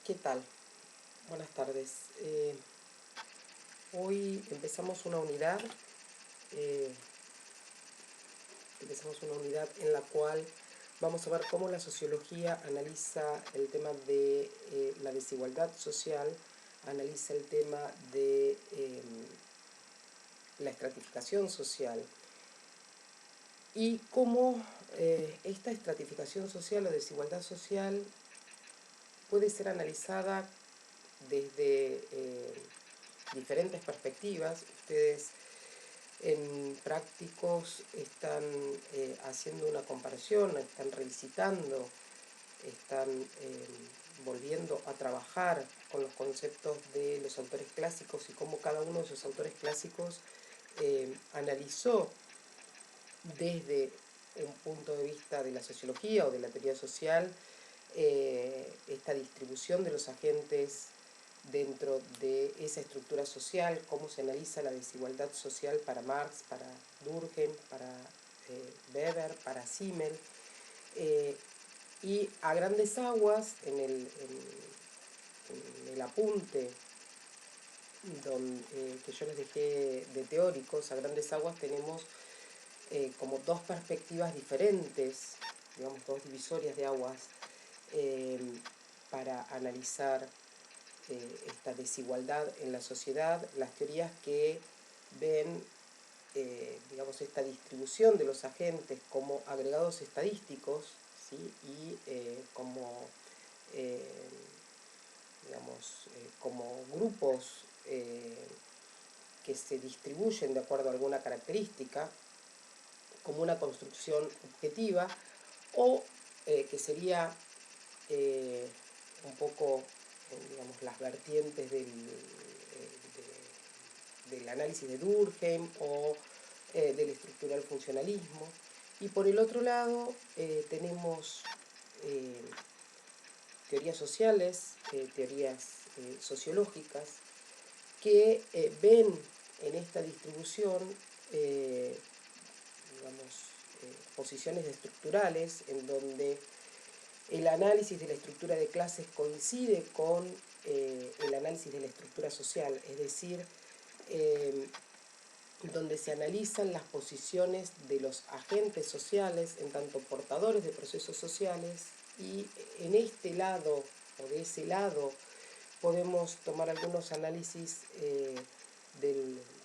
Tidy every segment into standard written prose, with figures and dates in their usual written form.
¿Qué tal? Buenas tardes. Hoy eh, empezamos una unidad en la cual vamos a ver cómo la sociología analiza el tema de la desigualdad social, analiza el tema de la estratificación social y cómo esta estratificación social o desigualdad social puede ser analizada desde diferentes perspectivas. Ustedes en prácticos están haciendo una comparación, están revisitando, están volviendo a trabajar con los conceptos de los autores clásicos y cómo cada uno de esos autores clásicos analizó desde un punto de vista de la sociología o de la teoría social esta distribución de los agentes dentro de esa estructura social, cómo se analiza la desigualdad social para Marx, para Durkheim, para Weber, para Simmel, y a grandes aguas, en el apunte que yo les dejé de teóricos, a grandes aguas tenemos como dos perspectivas diferentes, digamos dos divisorias de aguas, eh, para analizar esta desigualdad en la sociedad, las teorías que ven digamos, esta distribución de los agentes como agregados estadísticos, ¿sí? Y eh, como grupos que se distribuyen de acuerdo a alguna característica, como una construcción objetiva, o que sería un poco, digamos, las vertientes del análisis de Durkheim o del estructural funcionalismo. Y por el otro lado tenemos eh, teorías sociales, teorías sociológicas, que ven en esta distribución digamos, posiciones estructurales en donde el análisis de la estructura de clases coincide con el análisis de la estructura social, es decir, donde se analizan las posiciones de los agentes sociales en tanto portadores de procesos sociales, y en este lado o de ese lado podemos tomar algunos análisis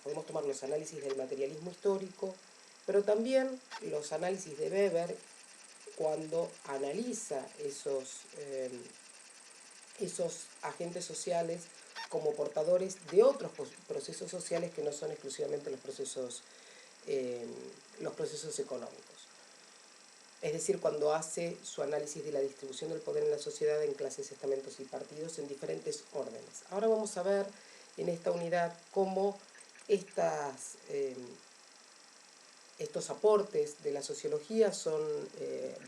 podemos tomar los análisis del materialismo histórico, pero también los análisis de Weber cuando analiza esos agentes sociales como portadores de otros procesos sociales que no son exclusivamente los procesos económicos. Es decir, cuando hace su análisis de la distribución del poder en la sociedad en clases, estamentos y partidos en diferentes órdenes. Ahora vamos a ver en esta unidad cómo estos aportes de la sociología son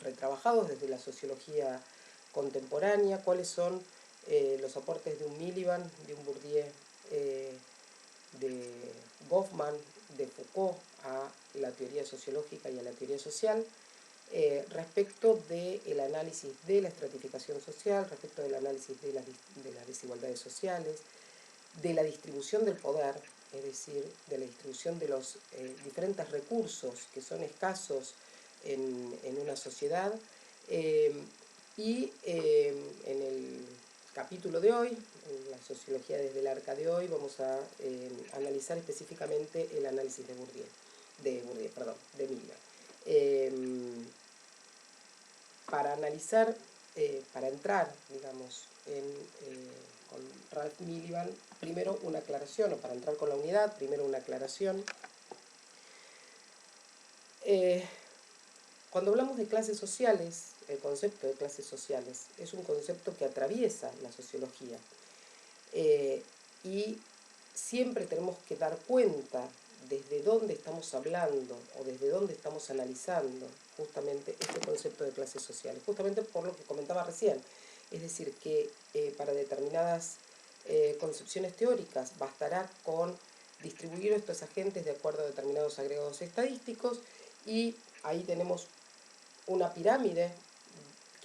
retrabajados desde la sociología contemporánea, cuáles son los aportes de un Miliband, de un Bourdieu, de Goffman, de Foucault a la teoría sociológica y a la teoría social, respecto del análisis de la estratificación social, respecto del análisis de las desigualdades sociales, de la distribución del poder, es decir, de la distribución de los diferentes recursos que son escasos en una sociedad, y en el capítulo de hoy, en la sociología desde el arca de hoy, vamos a analizar específicamente el análisis de Miliband. Para analizar, para entrar, digamos, con Ralph Miliband, primero una aclaración, o para entrar con la unidad, primero una aclaración. Cuando hablamos de clases sociales, el concepto de clases sociales es un concepto que atraviesa la sociología, y siempre tenemos que dar cuenta desde dónde estamos hablando o desde dónde estamos analizando justamente este concepto de clases sociales, justamente por lo que comentaba recién, es decir, que para determinadas concepciones teóricas bastará con distribuir estos agentes de acuerdo a determinados agregados estadísticos, y ahí tenemos una pirámide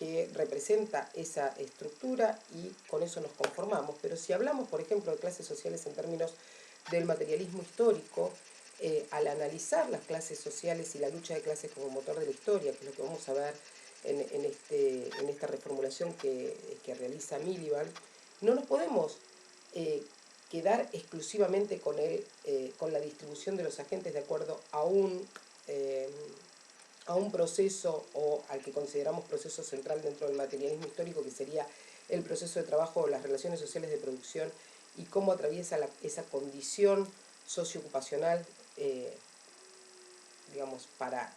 que representa esa estructura y con eso nos conformamos. Pero si hablamos, por ejemplo, de clases sociales en términos del materialismo histórico, al analizar las clases sociales y la lucha de clases como motor de la historia, que es lo que vamos a ver en esta reformulación que realiza Miliband, no nos podemos quedar exclusivamente con la distribución de los agentes de acuerdo a un proceso o al que consideramos proceso central dentro del materialismo histórico, que sería el proceso de trabajo o las relaciones sociales de producción y cómo atraviesa esa condición socioocupacional, digamos, para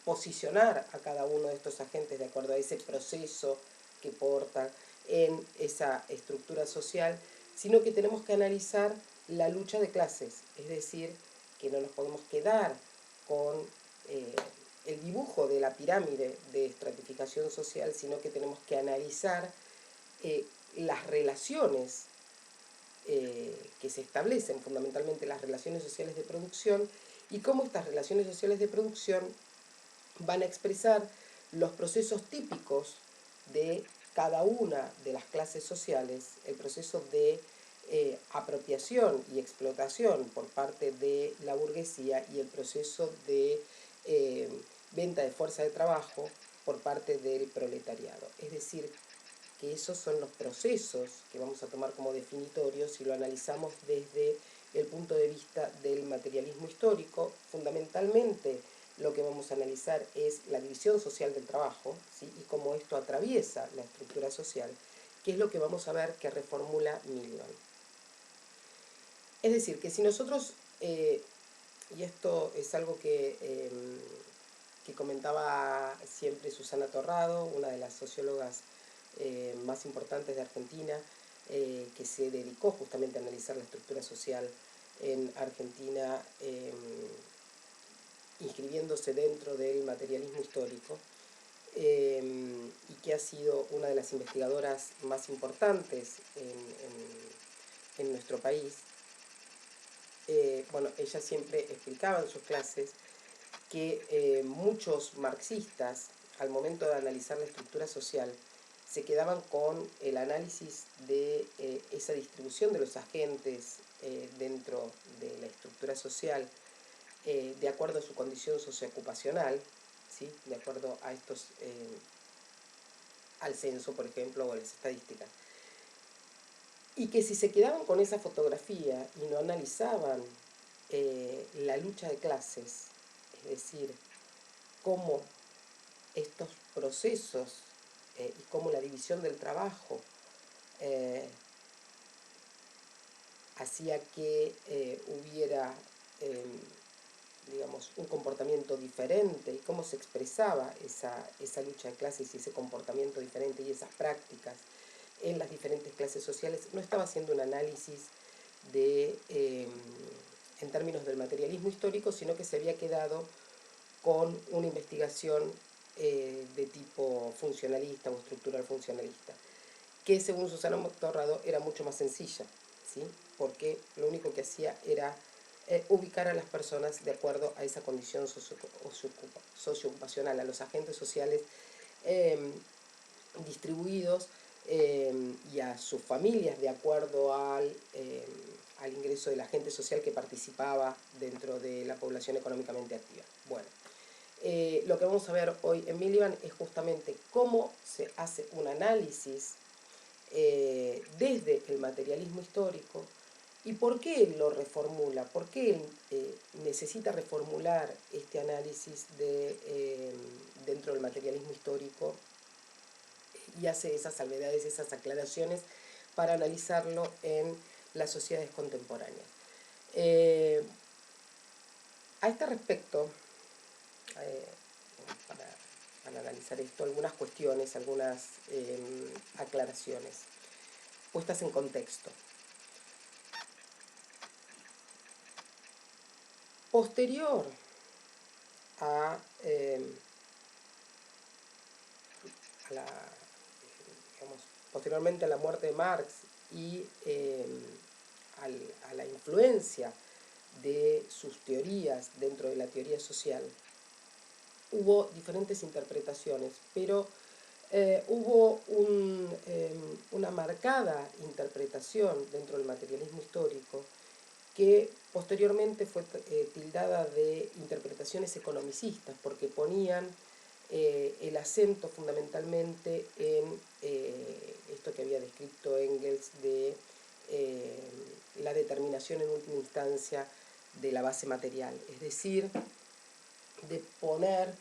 posicionar a cada uno de estos agentes de acuerdo a ese proceso que portan en esa estructura social, sino que tenemos que analizar la lucha de clases, es decir, que no nos podemos quedar con eh, el dibujo de la pirámide de estratificación social, sino que tenemos que analizar las relaciones que se establecen, fundamentalmente las relaciones sociales de producción, y cómo estas relaciones sociales de producción van a expresar los procesos típicos de cada una de las clases sociales, el proceso de apropiación y explotación por parte de la burguesía y el proceso de venta de fuerza de trabajo por parte del proletariado. Es decir, que esos son los procesos que vamos a tomar como definitorios si lo analizamos desde el punto de vista del materialismo histórico. Fundamentalmente lo que vamos a analizar es la división social del trabajo, ¿sí? Y cómo esto atraviesa la estructura social, que es lo que vamos a ver que reformula Miliband. Es decir, que si nosotros, y esto es algo que comentaba siempre Susana Torrado, una de las sociólogas más importantes de Argentina, que se dedicó justamente a analizar la estructura social en Argentina, inscribiéndose dentro del materialismo histórico, y que ha sido una de las investigadoras más importantes en nuestro país. Bueno, ella siempre explicaba en sus clases que muchos marxistas, al momento de analizar la estructura social, se quedaban con el análisis de esa distribución de los agentes dentro de la estructura social, de acuerdo a su condición socioocupacional, ¿sí? De acuerdo a al censo, por ejemplo, o a las estadísticas. Y que si se quedaban con esa fotografía y no analizaban la lucha de clases, es decir, cómo estos procesos y cómo la división del trabajo hacía que hubiera, digamos, un comportamiento diferente y cómo se expresaba esa lucha de clases y ese comportamiento diferente y esas prácticas en las diferentes clases sociales, no estaba haciendo un análisis en términos del materialismo histórico, sino que se había quedado con una investigación de tipo funcionalista o estructural funcionalista, que según Susana Torrado era mucho más sencilla, ¿sí? Porque lo único que hacía era ubicar a las personas de acuerdo a esa condición socioocupacional, a los agentes sociales distribuidos y a sus familias de acuerdo al ingreso del agente social que participaba dentro de la población económicamente activa. Bueno, lo que vamos a ver hoy en Miliband es justamente cómo se hace un análisis desde el materialismo histórico y por qué él lo reformula, por qué él necesita reformular este análisis dentro del materialismo histórico y hace esas salvedades, esas aclaraciones para analizarlo en las sociedades contemporáneas. A este respecto, para analizar esto, algunas cuestiones, algunas aclaraciones puestas en contexto. Posterior a digamos, posteriormente a la muerte de Marx y a la influencia de sus teorías dentro de la teoría social, hubo diferentes interpretaciones, pero hubo una marcada interpretación dentro del materialismo histórico que posteriormente fue tildada de interpretaciones economicistas, porque ponían el acento fundamentalmente en esto que había descrito Engels de la determinación en última instancia de la base material, es decir, de poner,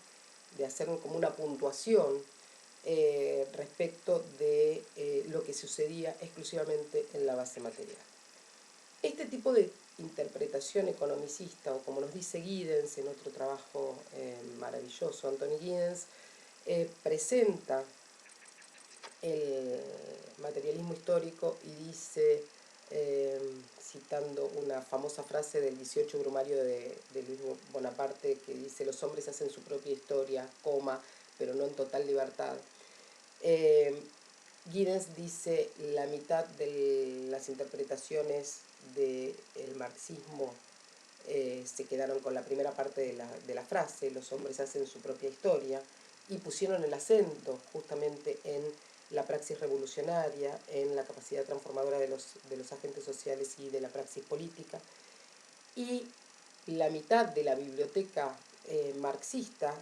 de hacer como una puntuación respecto de lo que sucedía exclusivamente en la base material. Este tipo de interpretación economicista, o como nos dice Giddens en otro trabajo maravilloso, Anthony Giddens, presenta el materialismo histórico y dice, citando una famosa frase del 18 Brumario de Luis Bonaparte, que dice: los hombres hacen su propia historia, coma, pero no en total libertad. Giddens dice la mitad de las interpretaciones del marxismo se quedaron con la primera parte de la frase, los hombres hacen su propia historia, y pusieron el acento justamente en la praxis revolucionaria, en la capacidad transformadora de los agentes sociales y de la praxis política. Y la mitad de la biblioteca marxista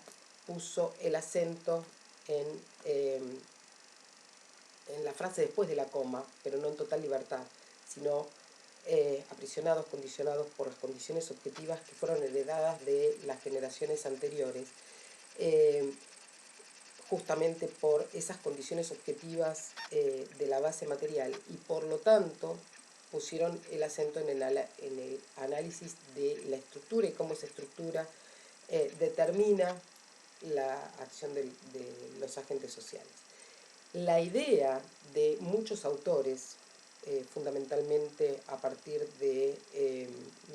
puso el acento en la frase después de la coma, pero no en total libertad, sino aprisionados, condicionados por las condiciones objetivas que fueron heredadas de las generaciones anteriores, justamente por esas condiciones objetivas de la base material, y por lo tanto pusieron el acento en el análisis de la estructura y cómo esa estructura determina la acción de los agentes sociales. La idea de muchos autores, fundamentalmente a partir de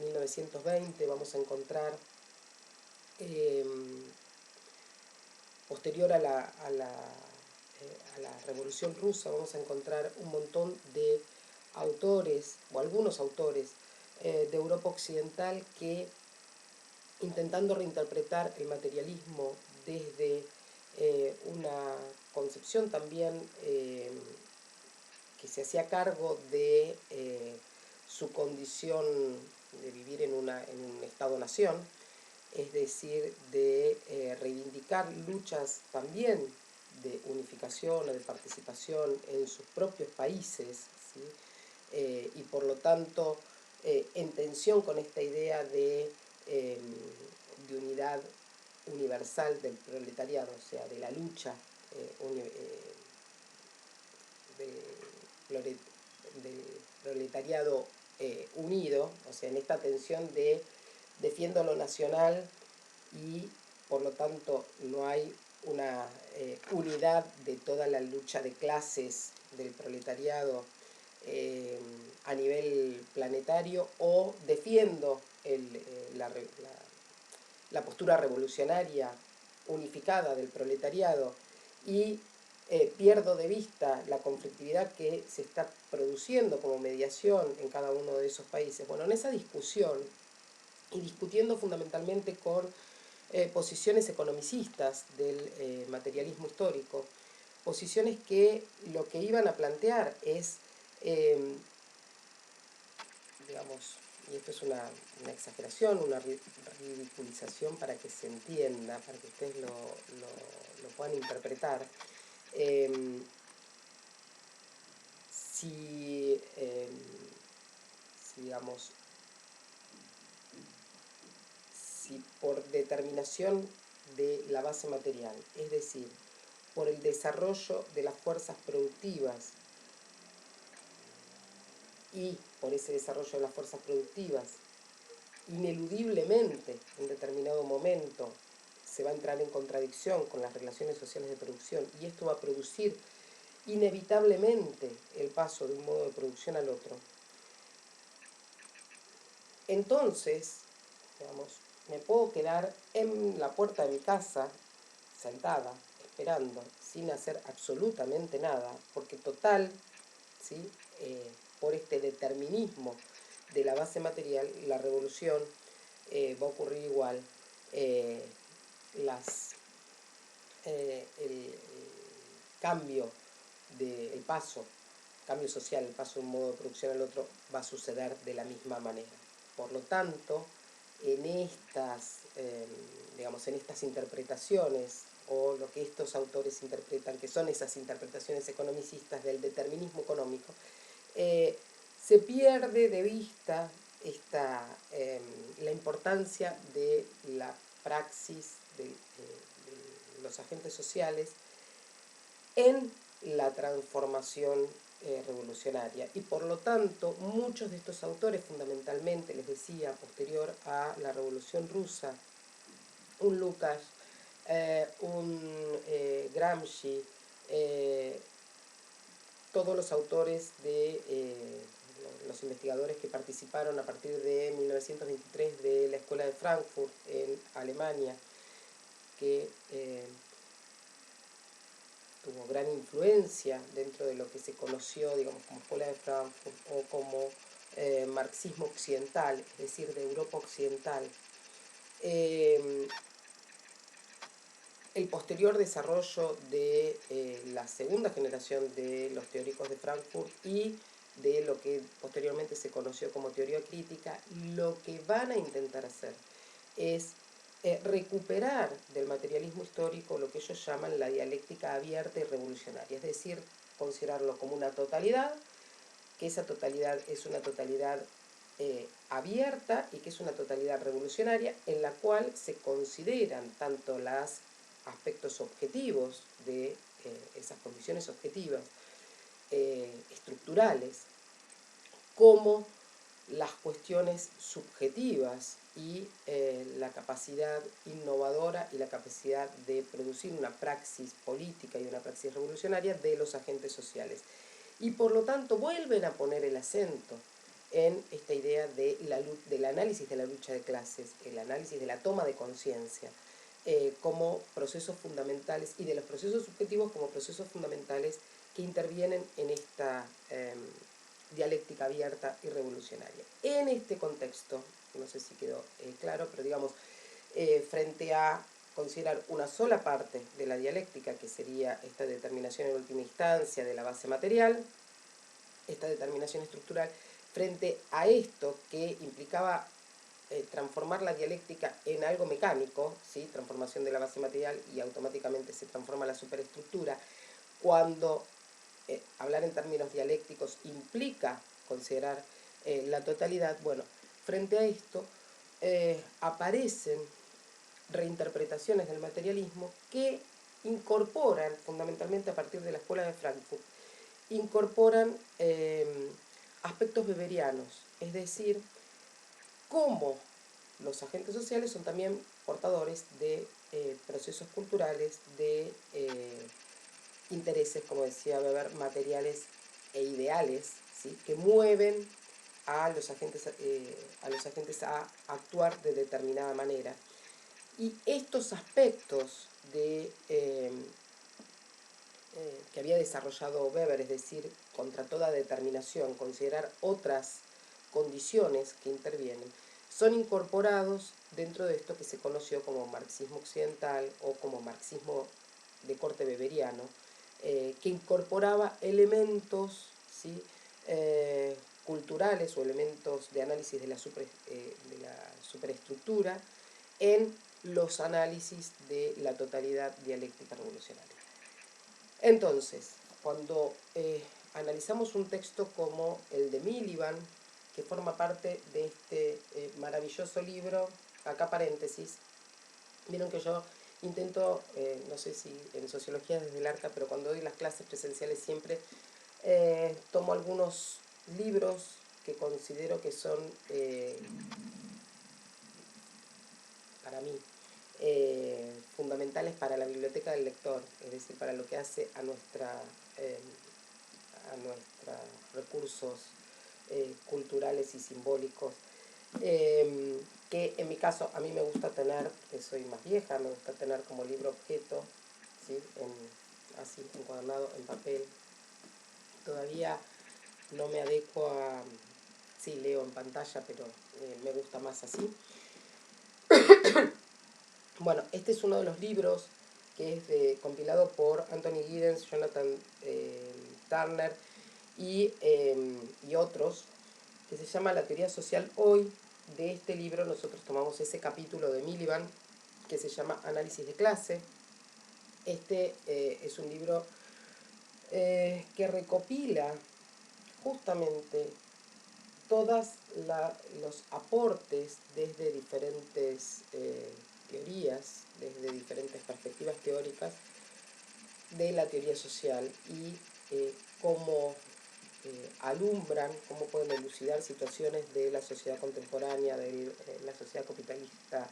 1920, vamos a encontrar, posterior a la Revolución Rusa, vamos a encontrar un montón de autores, o algunos autores de Europa Occidental, que, intentando reinterpretar el materialismo desde una concepción también que se hacía cargo de su condición de vivir en un Estado-nación, es decir, de reivindicar luchas también de unificación o de participación en sus propios países, ¿sí? Y por lo tanto en tensión con esta idea de unidad universal del proletariado, o sea, de la lucha del proletariado unido, o sea, en esta tensión de defiendo lo nacional y por lo tanto no hay una unidad de toda la lucha de clases del proletariado a nivel planetario, o defiendo la postura revolucionaria unificada del proletariado y pierdo de vista la conflictividad que se está produciendo como mediación en cada uno de esos países. Bueno, en esa discusión, y discutiendo fundamentalmente con posiciones economicistas del materialismo histórico, posiciones que lo que iban a plantear es, digamos, y esto es una exageración, una ridiculización para que se entienda, para que ustedes lo puedan interpretar. Si, digamos, si por determinación de la base material, es decir, por el desarrollo de las fuerzas productivas, y por ese desarrollo de las fuerzas productivas, ineludiblemente en determinado momento se va a entrar en contradicción con las relaciones sociales de producción, y esto va a producir inevitablemente el paso de un modo de producción al otro, entonces, digamos, me puedo quedar en la puerta de mi casa, sentada, esperando, sin hacer absolutamente nada, porque total, ¿sí? Por este determinismo de la base material, la revolución va a ocurrir igual. Las el cambio del paso, cambio social, el paso de un modo de producción al otro, va a suceder de la misma manera. Por lo tanto, en estas, digamos, en estas interpretaciones, o lo que estos autores interpretan, que son esas interpretaciones economicistas del determinismo económico, se pierde de vista la importancia de la praxis de los agentes sociales en la transformación revolucionaria. Y por lo tanto, muchos de estos autores, fundamentalmente, les decía, posterior a la Revolución Rusa, un Lukács, un Gramsci, todos los autores de los investigadores que participaron a partir de 1923 de la Escuela de Frankfurt en Alemania, que tuvo gran influencia dentro de lo que se conoció, digamos, como Escuela de Frankfurt o como marxismo occidental, es decir, de Europa occidental. El posterior desarrollo de la segunda generación de los teóricos de Frankfurt y de lo que posteriormente se conoció como teoría crítica, lo que van a intentar hacer es recuperar del materialismo histórico lo que ellos llaman la dialéctica abierta y revolucionaria, es decir, considerarlo como una totalidad, que esa totalidad es una totalidad abierta y que es una totalidad revolucionaria en la cual se consideran tanto los aspectos objetivos de esas condiciones objetivas estructurales como las cuestiones subjetivas y la capacidad innovadora y la capacidad de producir una praxis política y una praxis revolucionaria de los agentes sociales. Y por lo tanto vuelven a poner el acento en esta idea del análisis de la lucha de clases, el análisis de la toma de conciencia, como procesos fundamentales, y de los procesos subjetivos como procesos fundamentales que intervienen en esta dialéctica abierta y revolucionaria. En este contexto, no sé si quedó claro, pero digamos, frente a considerar una sola parte de la dialéctica, que sería esta determinación en última instancia de la base material, esta determinación estructural, frente a esto que implicaba transformar la dialéctica en algo mecánico, ¿sí? Transformación de la base material y automáticamente se transforma la superestructura, cuando hablar en términos dialécticos implica considerar la totalidad. Bueno, frente a esto aparecen reinterpretaciones del materialismo que incorporan, fundamentalmente a partir de la Escuela de Frankfurt, incorporan aspectos weberianos, es decir, cómo los agentes sociales son también portadores de procesos culturales, de intereses, como decía Weber, materiales e ideales, ¿sí? Que mueven a los agentes a actuar de determinada manera. Y estos aspectos que había desarrollado Weber, es decir, contra toda determinación, considerar otras condiciones que intervienen, son incorporados dentro de esto que se conoció como marxismo occidental o como marxismo de corte weberiano, que incorporaba elementos, ¿sí? Culturales o elementos de análisis de la superestructura en los análisis de la totalidad dialéctica revolucionaria. Entonces, cuando analizamos un texto como el de Miliband, que forma parte de este maravilloso libro, acá paréntesis, vieron que yo intento, no sé si en Sociología desde el Arca, pero cuando doy las clases presenciales siempre tomo algunos libros que considero que son, para mí, fundamentales para la biblioteca del lector, es decir, para lo que hace a nuestros recursos culturales y simbólicos, que en mi caso a mí me gusta tener, que soy más vieja, me gusta tener como libro objeto, ¿sí? Así encuadernado en papel. Todavía no me adecuo a, sí, leo en pantalla, pero me gusta más así. Bueno, este es uno de los libros que es compilado por Anthony Giddens, Jonathan Turner y otros, que se llama La teoría social hoy. De este libro nosotros tomamos ese capítulo de Miliband que se llama Análisis de clase. Este es un libro que recopila justamente todos los aportes desde diferentes teorías, desde diferentes perspectivas teóricas de la teoría social y cómo alumbran, cómo pueden elucidar situaciones de la sociedad contemporánea, de la sociedad capitalista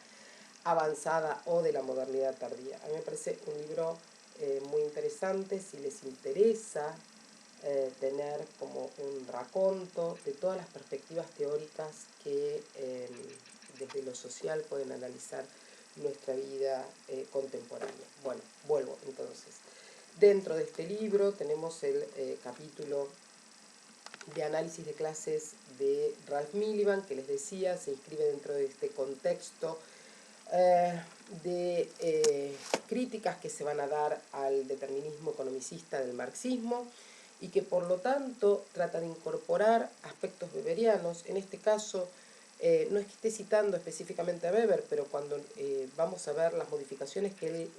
avanzada o de la modernidad tardía. A mí me parece un libro muy interesante. Si les interesa tener como un raconto de todas las perspectivas teóricas que desde lo social pueden analizar nuestra vida contemporánea. Bueno, vuelvo entonces. Dentro de este libro tenemos el capítulo de análisis de clases de Ralph Miliband, que les decía, se inscribe dentro de este contexto de críticas que se van a dar al determinismo economicista del marxismo y que por lo tanto trata de incorporar aspectos weberianos. En este caso, no es que esté citando específicamente a Weber, pero cuando vamos a ver las modificaciones que él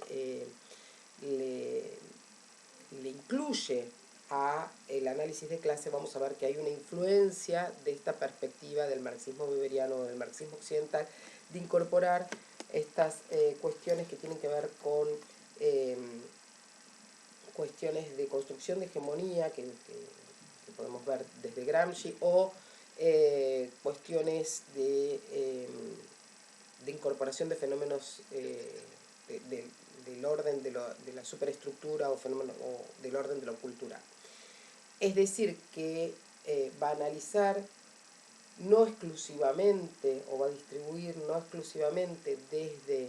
le incluye a el análisis de clase, vamos a ver que hay una influencia de esta perspectiva del marxismo weberiano o del marxismo occidental de incorporar estas cuestiones que tienen que ver con cuestiones de construcción de hegemonía que podemos ver desde Gramsci, o cuestiones de incorporación de fenómenos del orden de la superestructura o del orden de lo cultural. Es decir, que va a analizar no exclusivamente, o va a distribuir no exclusivamente desde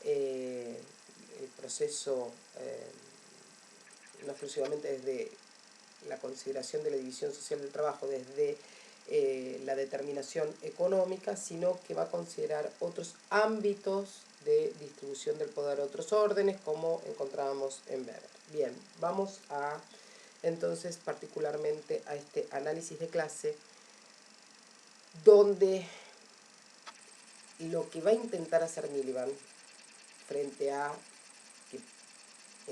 el proceso, no exclusivamente desde la consideración de la división social del trabajo, desde la determinación económica, sino que va a considerar otros ámbitos de distribución del poder, otros órdenes, como encontrábamos en Weber. Bien, vamos a entonces particularmente a este análisis de clase, donde lo que va a intentar hacer Miliband frente a que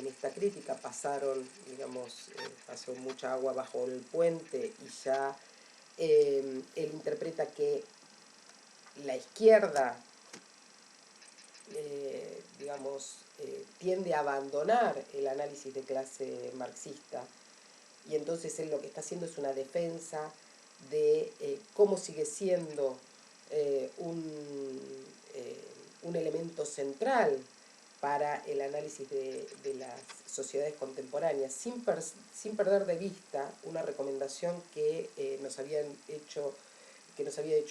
en esta crítica pasaron, digamos, pasó mucha agua bajo el puente y ya él interpreta que la izquierda, digamos, tiende a abandonar el análisis de clase marxista, y entonces él lo que está haciendo es una defensa de cómo sigue siendo un elemento central para el análisis de las sociedades contemporáneas, sin perder de vista una recomendación que nos había hecho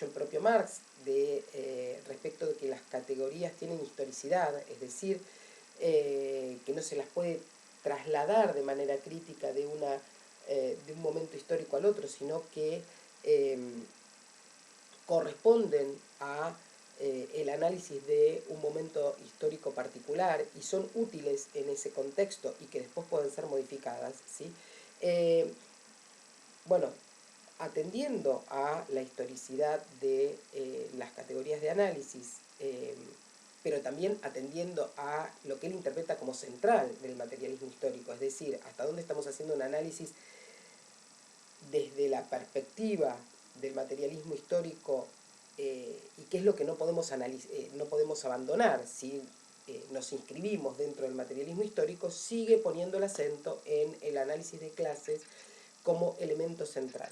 el propio Marx respecto de que las categorías tienen historicidad, es decir, que no se las puede trasladar de manera crítica de un momento histórico al otro, sino que corresponden a el análisis de un momento histórico particular y son útiles en ese contexto y que después pueden ser modificadas, ¿sí? Bueno, atendiendo a la historicidad de las categorías de análisis, pero también atendiendo a lo que él interpreta como central del materialismo histórico, es decir, hasta dónde estamos haciendo un análisis desde la perspectiva del materialismo histórico y qué es lo que no podemos abandonar si nos inscribimos dentro del materialismo histórico, sigue poniendo el acento en el análisis de clases como elemento central.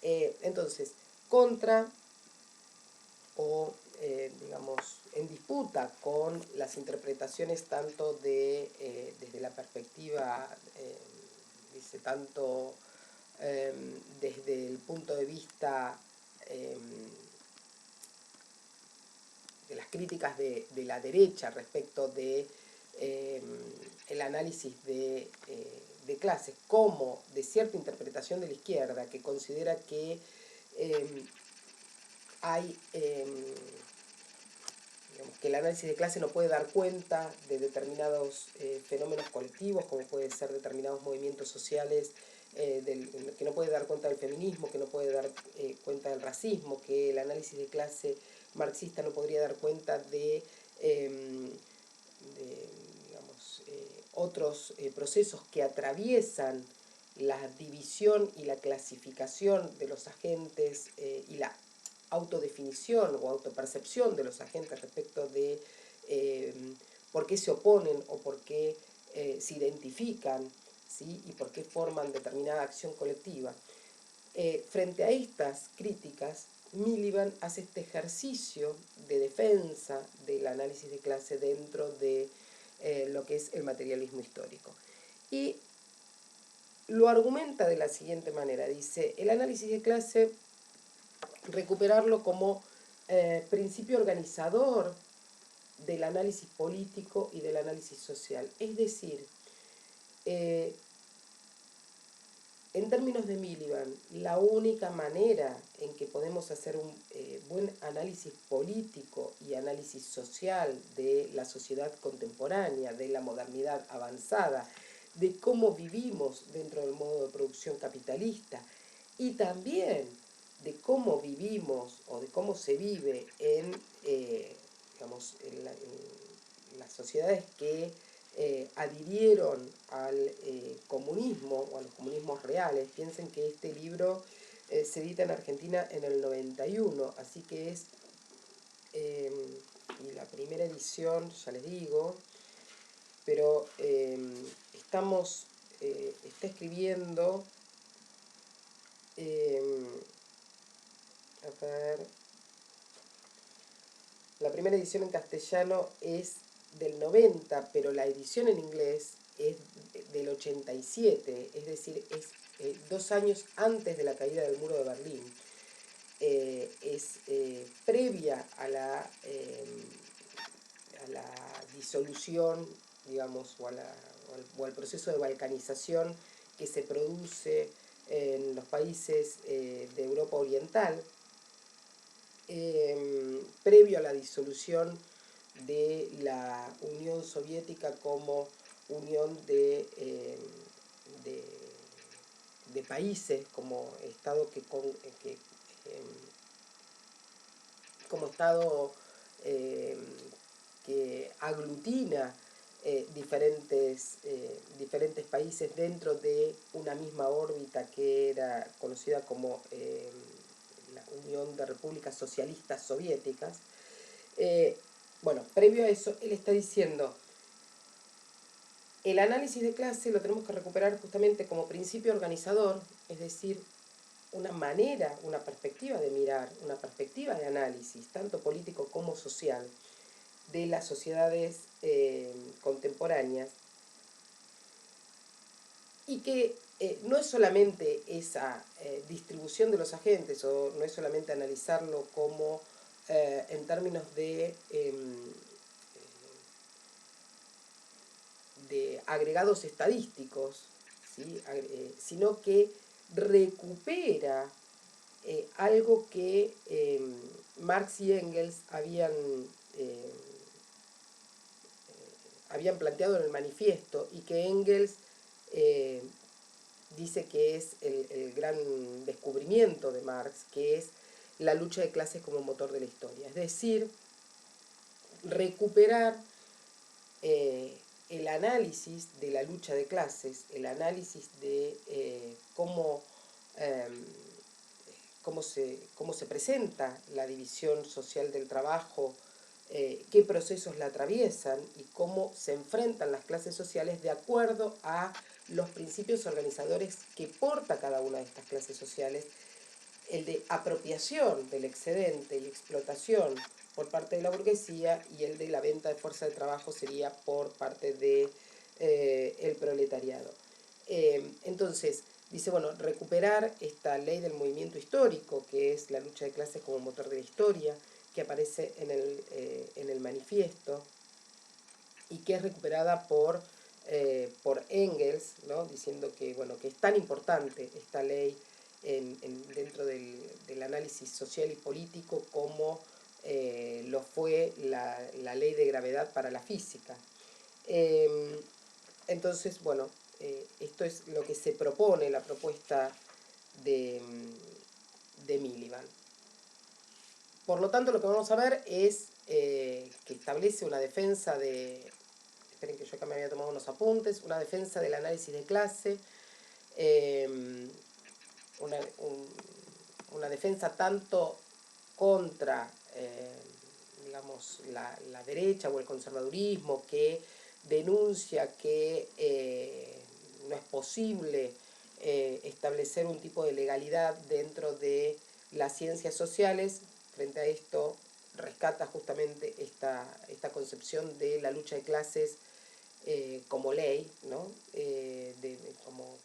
Entonces, contra o, digamos, en disputa con las interpretaciones tanto desde la perspectiva, dice, tanto desde el punto de vista de las críticas de la derecha respecto de el análisis de clases, como de cierta interpretación de la izquierda que considera que hay digamos, que el análisis de clase no puede dar cuenta de determinados fenómenos colectivos, como pueden ser determinados movimientos sociales, que no puede dar cuenta del feminismo, que no puede dar cuenta del racismo, que el análisis de clase marxista no podría dar cuenta digamos, otros procesos que atraviesan la división y la clasificación de los agentes y la autodefinición o autopercepción de los agentes respecto de por qué se oponen o por qué se identifican, ¿sí? Y por qué forman determinada acción colectiva. Frente a estas críticas, Miliband hace este ejercicio de defensa del análisis de clase dentro de lo que es el materialismo histórico. Y lo argumenta de la siguiente manera, dice, el análisis de clase, recuperarlo como principio organizador del análisis político y del análisis social. Es decir, en términos de Miliband, la única manera en que podemos hacer un buen análisis político y análisis social de la sociedad contemporánea, de la modernidad avanzada, de cómo vivimos dentro del modo de producción capitalista y también de cómo vivimos o de cómo se vive digamos, en las sociedades que adhirieron al comunismo o a los comunismos reales. Piensen que este libro se edita en Argentina en el 91, así que es, y la primera edición, ya les digo, pero está escribiendo, a ver, la primera edición en castellano es del 90, pero la edición en inglés es del 87, es decir, es 2 años antes de la caída del muro de Berlín. Es previa a la disolución, digamos, o al proceso de balcanización que se produce en los países de Europa Oriental, previo a la disolución de la Unión Soviética como unión de países, como Estado como Estado que aglutina diferentes países dentro de una misma órbita que era conocida como la Unión de Repúblicas Socialistas Soviéticas. Bueno, previo a eso, él está diciendo, el análisis de clase lo tenemos que recuperar justamente como principio organizador, es decir, una manera, una perspectiva de mirar, una perspectiva de análisis, tanto político como social, de las sociedades contemporáneas, y que no es solamente esa distribución de los agentes, o no es solamente analizarlo como en términos de agregados estadísticos, ¿sí? Sino que recupera algo que Marx y Engels habían planteado en el manifiesto y que Engels dice que es el gran descubrimiento de Marx, que es la lucha de clases como motor de la historia. Es decir, recuperar el análisis de la lucha de clases, el análisis de cómo se presenta la división social del trabajo, qué procesos la atraviesan y cómo se enfrentan las clases sociales de acuerdo a los principios organizadores que porta cada una de estas clases sociales, el de apropiación del excedente y explotación por parte de la burguesía y el de la venta de fuerza de trabajo sería por parte de el proletariado. Entonces, dice, bueno, recuperar esta ley del movimiento histórico, que es la lucha de clases como motor de la historia, que aparece en el manifiesto y que es recuperada por Engels, ¿no? Diciendo que, bueno, que es tan importante esta ley dentro del análisis social y político como lo fue la ley de gravedad para la física. Entonces, bueno, esto es lo que se propone, la propuesta de Miliband. Por lo tanto, lo que vamos a ver es que establece una defensa de... Esperen que yo acá me había tomado unos apuntes. Una defensa del análisis de clase. Una defensa tanto contra, digamos, la derecha o el conservadurismo, que denuncia que no es posible establecer un tipo de legalidad dentro de las ciencias sociales. Frente a esto rescata justamente esta concepción de la lucha de clases como ley, ¿no?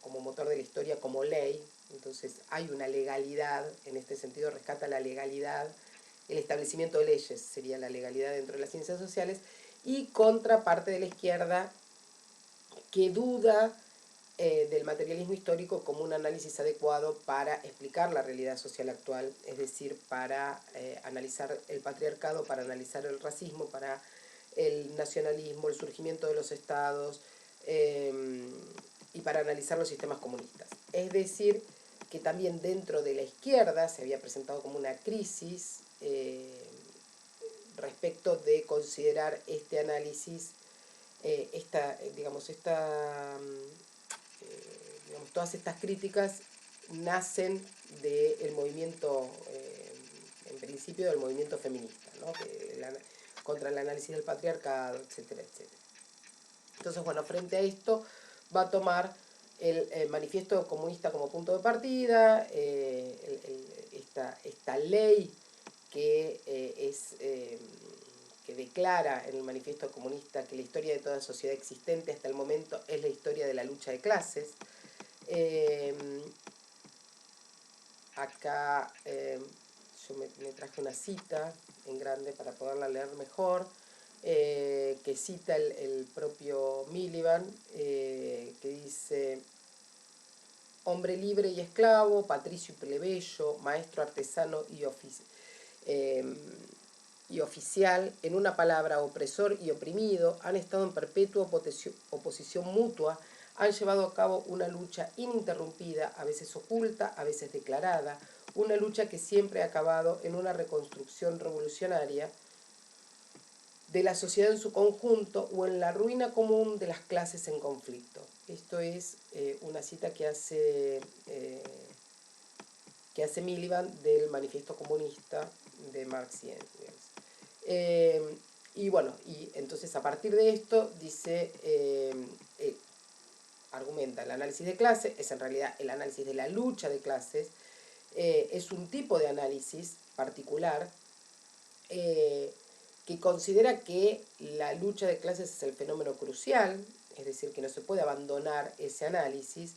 Como motor de la historia, como ley. Entonces hay una legalidad, en este sentido rescata la legalidad, el establecimiento de leyes sería la legalidad dentro de las ciencias sociales, y contra parte de la izquierda que duda del materialismo histórico como un análisis adecuado para explicar la realidad social actual, es decir, para analizar el patriarcado, para analizar el racismo, para el nacionalismo, el surgimiento de los estados y para analizar los sistemas comunistas. Es decir, que también dentro de la izquierda se había presentado como una crisis respecto de considerar este análisis, digamos, todas estas críticas nacen del movimiento, en principio del movimiento feminista, ¿no? Contra el análisis del patriarcado, etcétera, etcétera. Entonces, bueno, frente a esto va a tomar el manifiesto comunista como punto de partida, esta ley que que declara en el manifiesto comunista que la historia de toda sociedad existente hasta el momento es la historia de la lucha de clases. Acá yo me traje una cita en grande para poderla leer mejor, que cita el propio Miliband, que dice: hombre libre y esclavo, patricio y plebeyo, maestro, artesano y oficial, en una palabra, opresor y oprimido, han estado en perpetua oposición mutua, han llevado a cabo una lucha ininterrumpida, a veces oculta, a veces declarada, una lucha que siempre ha acabado en una reconstrucción revolucionaria de la sociedad en su conjunto o en la ruina común de las clases en conflicto. Esto es una cita que hace Miliband del Manifiesto Comunista de Marx y Engels. Y bueno, y entonces a partir de esto dice, argumenta, el análisis de clase es en realidad el análisis de la lucha de clases, es un tipo de análisis particular que considera que la lucha de clases es el fenómeno crucial, es decir, que no se puede abandonar ese análisis,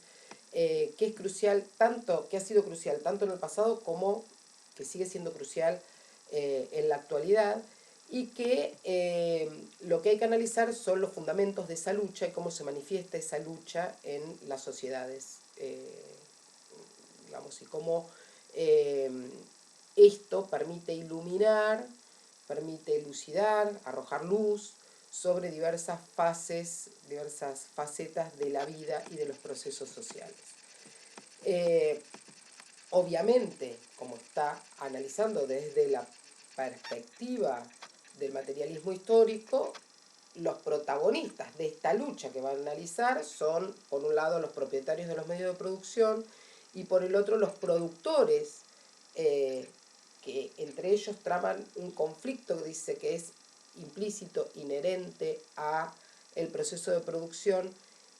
que es crucial tanto, que ha sido crucial tanto en el pasado como que sigue siendo crucial en la actualidad, y que lo que hay que analizar son los fundamentos de esa lucha y cómo se manifiesta esa lucha en las sociedades, digamos, y cómo esto permite iluminar, permite elucidar, arrojar luz sobre diversas fases, diversas facetas de la vida y de los procesos sociales. Obviamente, como está analizando desde la perspectiva del materialismo histórico, los protagonistas de esta lucha que va a analizar son, por un lado, los propietarios de los medios de producción y por el otro, los productores, que entre ellos traman un conflicto que dice que es implícito, inherente a el proceso de producción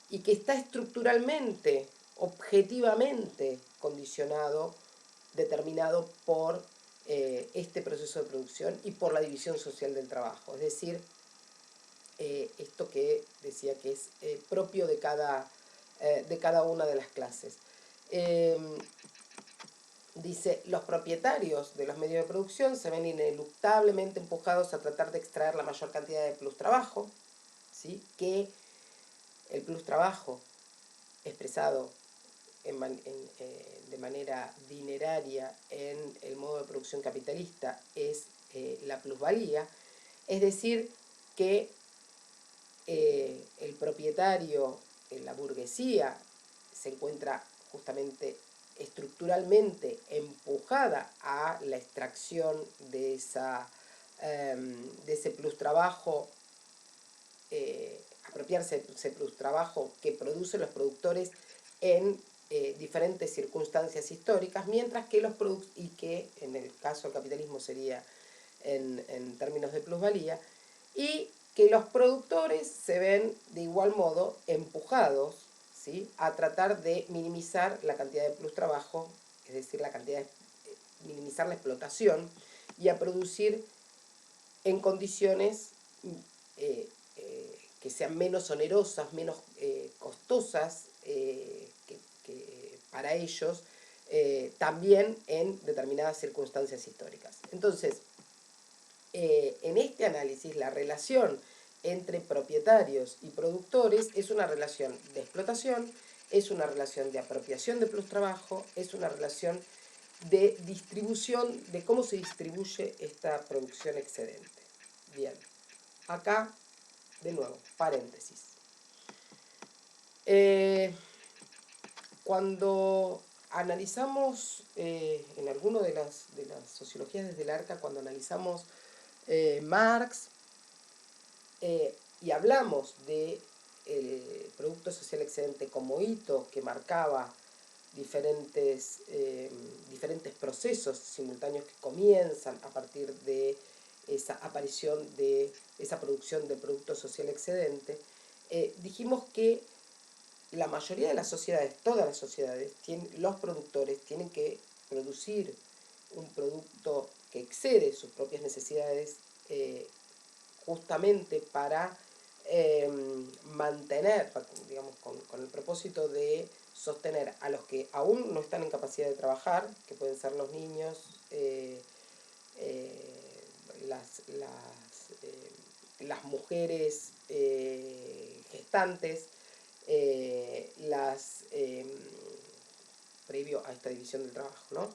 y que está estructuralmente, objetivamente condicionado, determinado por este proceso de producción y por la división social del trabajo. Es decir, esto que decía que es propio de cada una de las clases. Dice, los propietarios de los medios de producción se ven ineluctablemente empujados a tratar de extraer la mayor cantidad de plus trabajo, ¿sí? Que el plus trabajo expresado de manera dineraria en el modo de producción capitalista es la plusvalía, es decir, que el propietario, la burguesía, se encuentra justamente estructuralmente empujada a la extracción de, de ese plus trabajo, apropiarse de ese plus trabajo que producen los productores en diferentes circunstancias históricas, mientras que y que en el caso del capitalismo sería en términos de plusvalía, y que los productores se ven de igual modo empujados, ¿sí?, a tratar de minimizar la cantidad de plus trabajo, es decir, minimizar la explotación, y a producir en condiciones que sean menos onerosas, menos costosas que para ellos, también en determinadas circunstancias históricas. Entonces, en este análisis, la relación entre propietarios y productores es una relación de explotación, es una relación de apropiación de plus trabajo, es una relación de distribución, de cómo se distribuye esta producción excedente. Bien, acá, de nuevo, paréntesis. Cuando analizamos, en alguno de las sociologías desde el ARCA, cuando analizamos Marx, y hablamos de el producto social excedente como hito que marcaba diferentes procesos simultáneos que comienzan a partir de esa aparición de esa producción del producto social excedente, dijimos que la mayoría de las sociedades, todas las sociedades, los productores tienen que producir un producto que excede sus propias necesidades, justamente para mantener, digamos, con el propósito de sostener a los que aún no están en capacidad de trabajar, que pueden ser los niños, las mujeres gestantes, previo a esta división del trabajo, ¿no?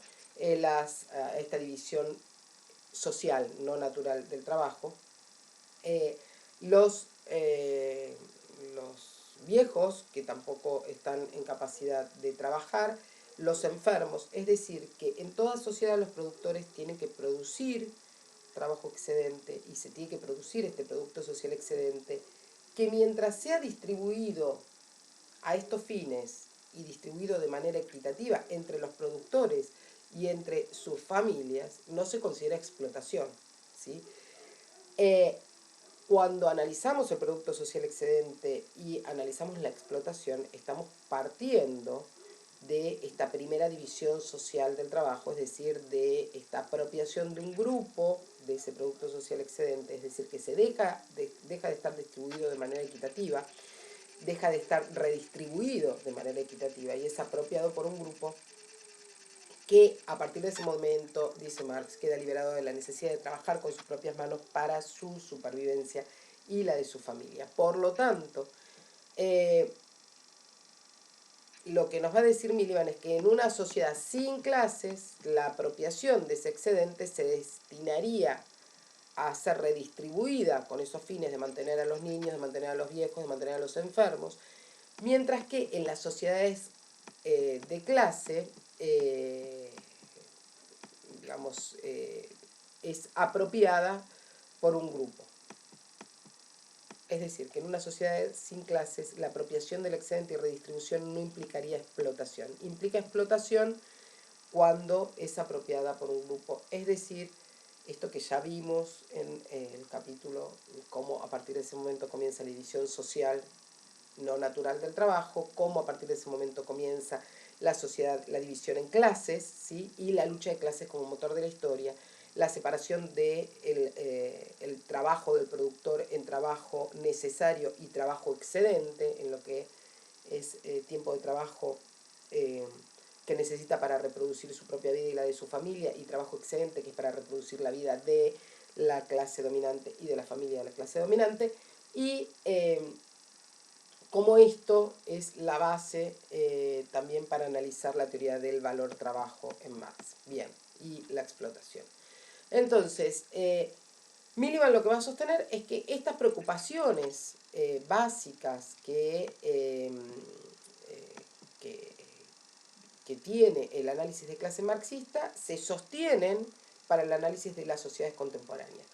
A esta división social, no natural del trabajo, los viejos que tampoco están en capacidad de trabajar, los enfermos, es decir, que en toda sociedad los productores tienen que producir trabajo excedente y se tiene que producir este producto social excedente que mientras sea distribuido a estos fines y distribuido de manera equitativa entre los productores y entre sus familias, no se considera explotación, ¿sí? Cuando analizamos el producto social excedente y analizamos la explotación, estamos partiendo de esta primera división social del trabajo, es decir, de esta apropiación de un grupo de ese producto social excedente, es decir, que se deja de estar distribuido de manera equitativa, deja de estar redistribuido de manera equitativa y es apropiado por un grupo que a partir de ese momento, dice Marx, queda liberado de la necesidad de trabajar con sus propias manos para su supervivencia y la de su familia. Por lo tanto, lo que nos va a decir Miliband es que en una sociedad sin clases, la apropiación de ese excedente se destinaría a ser redistribuida con esos fines de mantener a los niños, de mantener a los viejos, de mantener a los enfermos, mientras que en las sociedades de clase, digamos, es apropiada por un grupo. Es decir, que en una sociedad sin clases la apropiación del excedente y redistribución no implicaría explotación. Implica explotación cuando es apropiada por un grupo. Es decir, esto que ya vimos en el capítulo, cómo a partir de ese momento comienza la división social no natural del trabajo, cómo a partir de ese momento comienza la sociedad, la división en clases, ¿sí?, y la lucha de clases como motor de la historia, la separación de el trabajo del productor en trabajo necesario y trabajo excedente, en lo que es tiempo de trabajo que necesita para reproducir su propia vida y la de su familia, y trabajo excedente que es para reproducir la vida de la clase dominante y de la familia de la clase dominante, y como esto es la base también para analizar la teoría del valor trabajo en Marx. Bien, y la explotación. Entonces, Miliband lo que va a sostener es que estas preocupaciones básicas que, que tiene el análisis de clase marxista se sostienen para el análisis de las sociedades contemporáneas.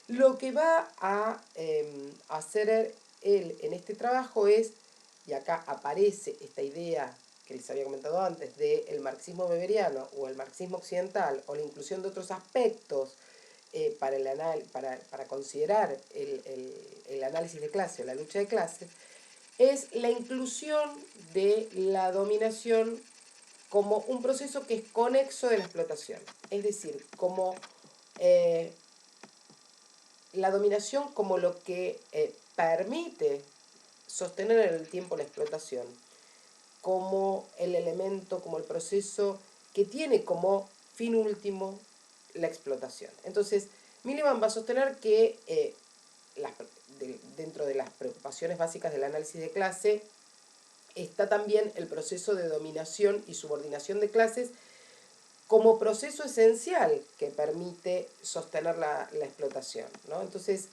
Lo que va a hacer él en este trabajo es, y acá aparece esta idea que les había comentado antes, del marxismo weberiano o el marxismo occidental, o la inclusión de otros aspectos para considerar el análisis de clase o la lucha de clases, es la inclusión de la dominación como un proceso que es conexo de la explotación. Es decir, como la dominación como lo que permite sostener en el tiempo la explotación, como el elemento, como el proceso que tiene como fin último la explotación. Entonces, Miliband va a sostener que dentro de las preocupaciones básicas del análisis de clase está también el proceso de dominación y subordinación de clases como proceso esencial que permite sostener la explotación, ¿no? Entonces,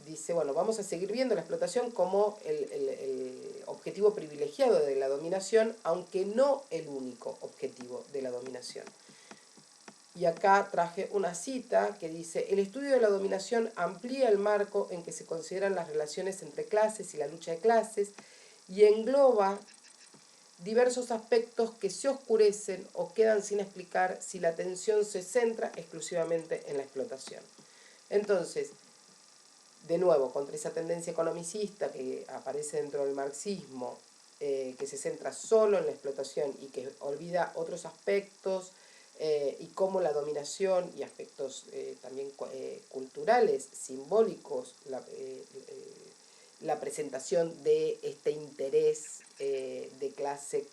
dice, bueno, vamos a seguir viendo la explotación como el objetivo privilegiado de la dominación, aunque no el único objetivo de la dominación. Y acá traje una cita que dice, el estudio de la dominación amplía el marco en que se consideran las relaciones entre clases y la lucha de clases y engloba diversos aspectos que se oscurecen o quedan sin explicar si la atención se centra exclusivamente en la explotación. Entonces, de nuevo, contra esa tendencia economicista que aparece dentro del marxismo, que se centra solo en la explotación y que olvida otros aspectos, y cómo la dominación y aspectos también culturales, simbólicos, la presentación de este interés de clase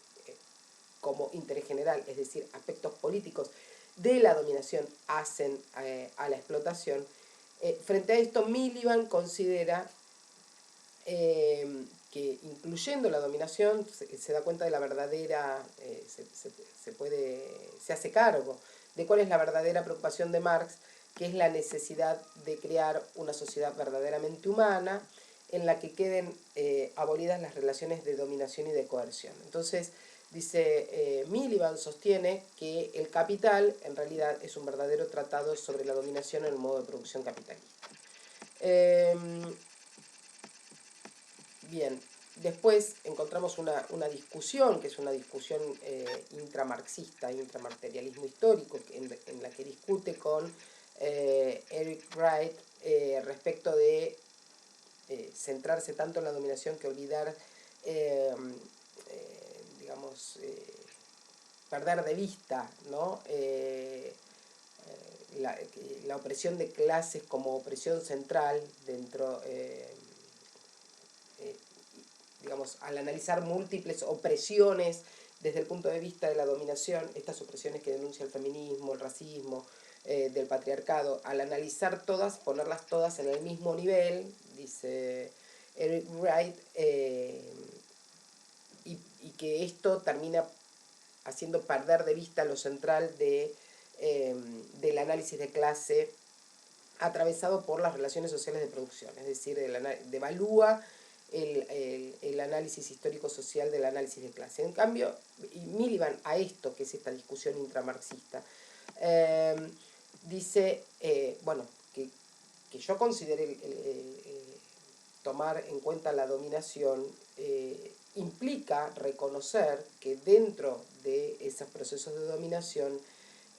como interés general, es decir, aspectos políticos de la dominación hacen a la explotación. Frente a esto, Miliband considera que incluyendo la dominación se da cuenta de la verdadera, se hace cargo de cuál es la verdadera preocupación de Marx, que es la necesidad de crear una sociedad verdaderamente humana en la que queden abolidas las relaciones de dominación y de coerción. Entonces, dice, Miliband sostiene que el capital en realidad es un verdadero tratado sobre la dominación en el modo de producción capitalista. Bien, después encontramos una discusión, que es una discusión intramarxista, intramaterialismo histórico, en la que discute con Eric Wright respecto de centrarse tanto en la dominación que olvidar, digamos, perder de vista, ¿no? La opresión de clases como opresión central dentro, digamos, al analizar múltiples opresiones desde el punto de vista de la dominación, estas opresiones que denuncia el feminismo, el racismo, del patriarcado, al analizar todas, ponerlas todas en el mismo nivel, dice Eric Wright, y que esto termina haciendo perder de vista lo central del análisis de clase atravesado por las relaciones sociales de producción, es decir, devalúa el análisis histórico-social del análisis de clase. En cambio, y Miliband a esto, que es esta discusión intramarxista, dice, bueno, que yo considere tomar en cuenta la dominación implica reconocer que dentro de esos procesos de dominación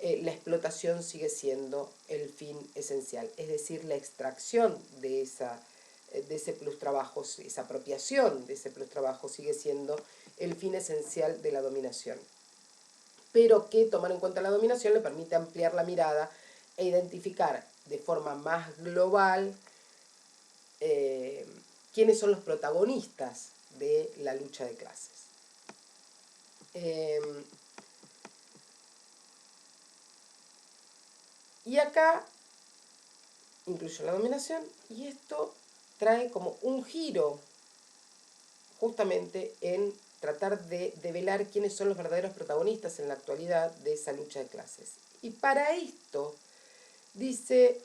la explotación sigue siendo el fin esencial, es decir, la extracción de ese plus trabajo, esa apropiación de ese plus trabajo sigue siendo el fin esencial de la dominación. Pero que tomar en cuenta la dominación le permite ampliar la mirada e identificar de forma más global quiénes son los protagonistas de la lucha de clases. Y acá incluyo la dominación y esto trae como un giro justamente en tratar de develar quiénes son los verdaderos protagonistas en la actualidad de esa lucha de clases. Y para esto dice,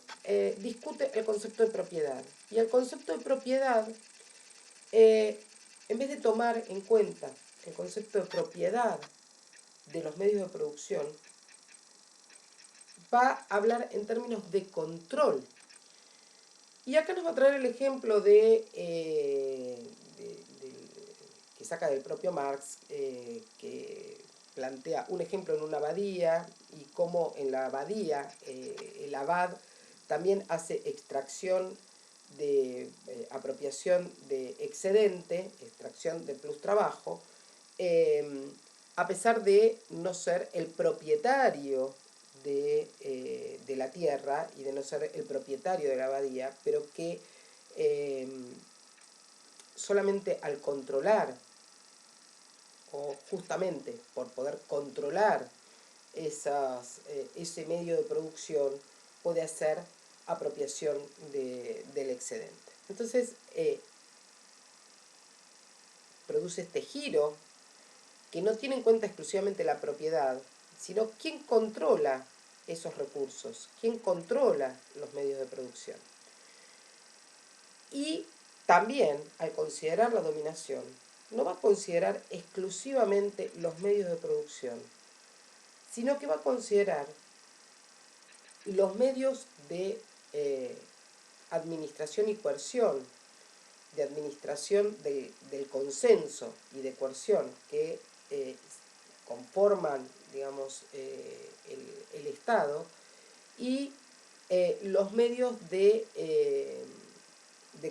discute el concepto de propiedad. Y el concepto de propiedad, en vez de tomar en cuenta el concepto de propiedad de los medios de producción, va a hablar en términos de control. Y acá nos va a traer el ejemplo que saca del propio Marx, que plantea un ejemplo en una abadía y cómo en la abadía el abad también hace extracción de apropiación de excedente, extracción de plus trabajo, eh, a pesar de no ser el propietario de la tierra y de no ser el propietario de la abadía, pero que solamente al controlar, o justamente por poder controlar ese medio de producción, puede hacer apropiación del excedente. Entonces, produce este giro que no tiene en cuenta exclusivamente la propiedad, sino quién controla esos recursos, quién controla los medios de producción. Y también, al considerar la dominación, no va a considerar exclusivamente los medios de producción, sino que va a considerar los medios de administración y coerción, de administración del consenso y de coerción que conforman, digamos, el Estado, y los medios de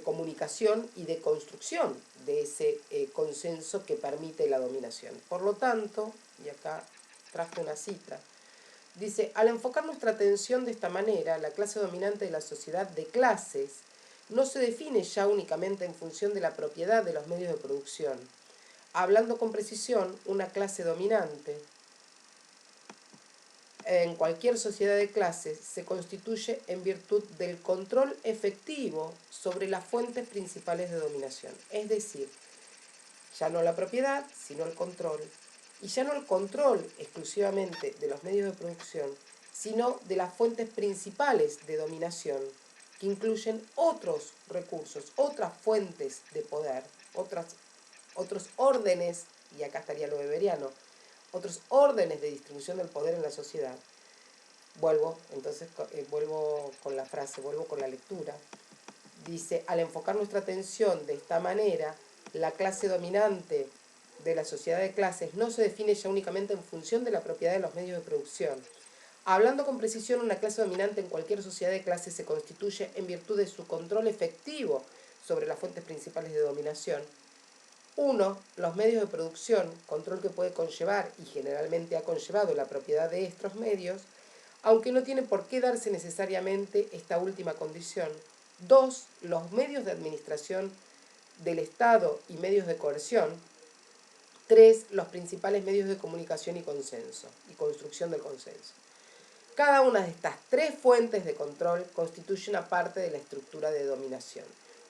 comunicación y de construcción de ese consenso que permite la dominación. Por lo tanto, y acá traje una cita, dice, al enfocar nuestra atención de esta manera, la clase dominante de la sociedad de clases no se define ya únicamente en función de la propiedad de los medios de producción. Hablando con precisión, una clase dominante en cualquier sociedad de clases se constituye en virtud del control efectivo sobre las fuentes principales de dominación. Es decir, ya no la propiedad, sino el control. Y ya no el control exclusivamente de los medios de producción, sino de las fuentes principales de dominación, que incluyen otros recursos, otras fuentes de poder, otros órdenes, y acá estaría lo weberiano, otros órdenes de distribución del poder en la sociedad. Vuelvo con la frase, vuelvo con la lectura. Dice, al enfocar nuestra atención de esta manera, la clase dominante de la sociedad de clases no se define ya únicamente en función de la propiedad de los medios de producción. Hablando con precisión, una clase dominante en cualquier sociedad de clases se constituye en virtud de su control efectivo sobre las fuentes principales de dominación. 1. Los medios de producción, control que puede conllevar y generalmente ha conllevado la propiedad de estos medios, aunque no tiene por qué darse necesariamente esta última condición. 2. Los medios de administración del Estado y medios de coerción. 3. Los principales medios de comunicación y consenso, y construcción del consenso. Cada una de estas tres fuentes de control constituye una parte de la estructura de dominación.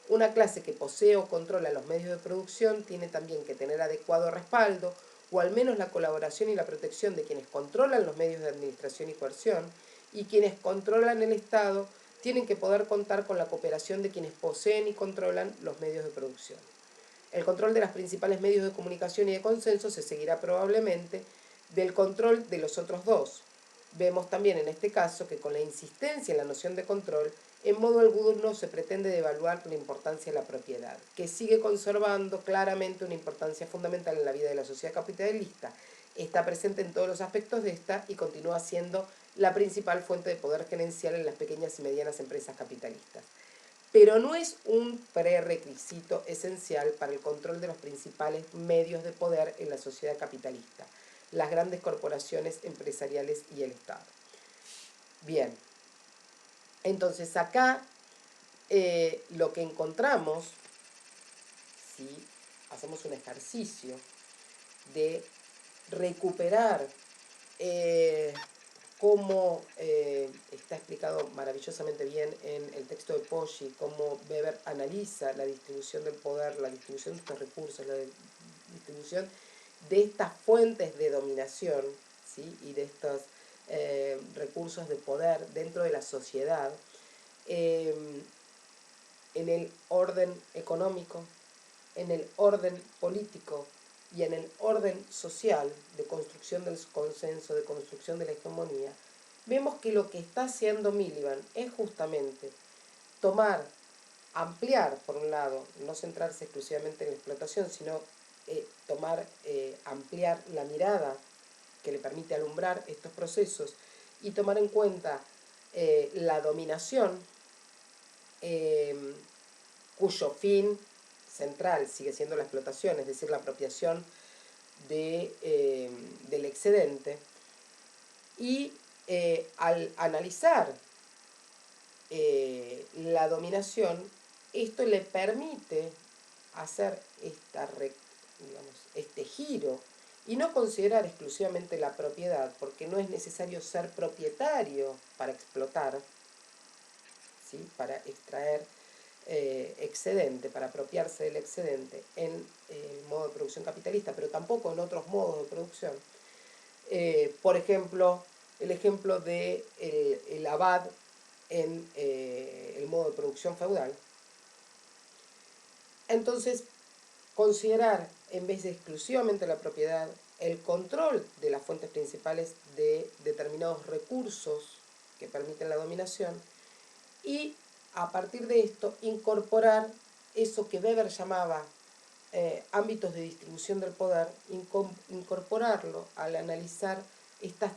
Una clase que posee o controla los medios de producción tiene también que tener adecuado respaldo, o al menos la colaboración y la protección de quienes controlan los medios de administración y coerción, y quienes controlan el Estado tienen que poder contar con la cooperación de quienes poseen y controlan los medios de producción. El control de los principales medios de comunicación y de consenso se seguirá probablemente del control de los otros dos. Vemos también en este caso que con la insistencia en la noción de control, en modo alguno se pretende devaluar la importancia de la propiedad, que sigue conservando claramente una importancia fundamental en la vida de la sociedad capitalista. Está presente en todos los aspectos de esta y continúa siendo la principal fuente de poder gerencial en las pequeñas y medianas empresas capitalistas. Pero no es un prerequisito esencial para el control de los principales medios de poder en la sociedad capitalista, las grandes corporaciones empresariales y el Estado. Bien, entonces acá lo que encontramos, si hacemos un ejercicio de recuperar cómo está explicado maravillosamente bien en el texto de Poggi, cómo Weber analiza la distribución del poder, la distribución de estos recursos, la distribución de estas fuentes de dominación, ¿sí? Y de recursos de poder dentro de la sociedad, en el orden económico, en el orden político y en el orden social de construcción del consenso, de construcción de la hegemonía, vemos que lo que está haciendo Miliband es justamente tomar, ampliar, por un lado, no centrarse exclusivamente en la explotación, sino ampliar la mirada que le permite alumbrar estos procesos y tomar en cuenta la dominación, cuyo fin central sigue siendo la explotación, es decir, la apropiación del excedente, y al analizar la dominación, esto le permite hacer este giro y no considerar exclusivamente la propiedad, porque no es necesario ser propietario para explotar, ¿sí? Para extraer excedente, para apropiarse del excedente en el modo de producción capitalista, pero tampoco en otros modos de producción. Por ejemplo, el ejemplo de el abad en el modo de producción feudal. Entonces, considerar, en vez de exclusivamente la propiedad, el control de las fuentes principales de determinados recursos que permiten la dominación, y a partir de esto incorporar eso que Weber llamaba ámbitos de distribución del poder, incorporarlo al analizar estas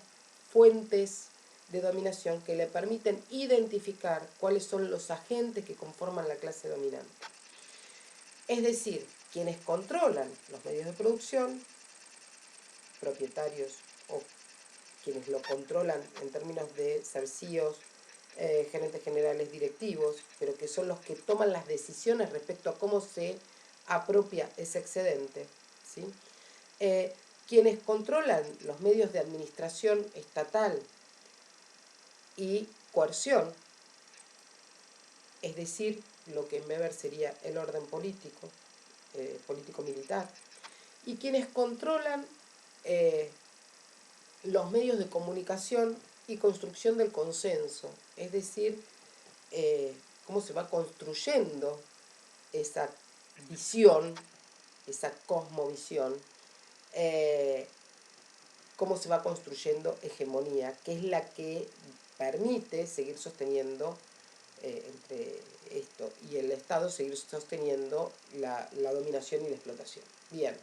fuentes de dominación que le permiten identificar cuáles son los agentes que conforman la clase dominante. Es decir, quienes controlan los medios de producción, propietarios o quienes lo controlan en términos de ser CEOs, gerentes generales directivos, pero que son los que toman las decisiones respecto a cómo se apropia ese excedente, ¿sí? Quienes controlan los medios de administración estatal y coerción, es decir, lo que en Weber sería el orden político, político-militar, y quienes controlan los medios de comunicación y construcción del consenso, es decir, cómo se va construyendo esa visión, esa cosmovisión, cómo se va construyendo hegemonía, que es la que permite seguir sosteniendo, entre esto y el Estado, seguir sosteniendo la dominación y la explotación. Bien.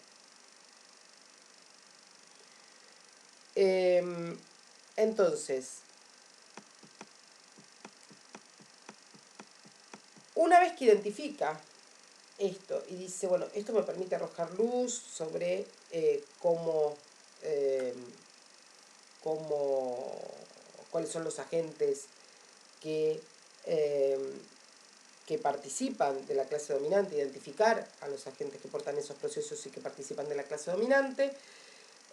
Entonces, una vez que identifica esto y dice, bueno, esto me permite arrojar luz sobre cuáles son los agentes que, que participan de la clase dominante, identificar a los agentes que portan esos procesos y que participan de la clase dominante,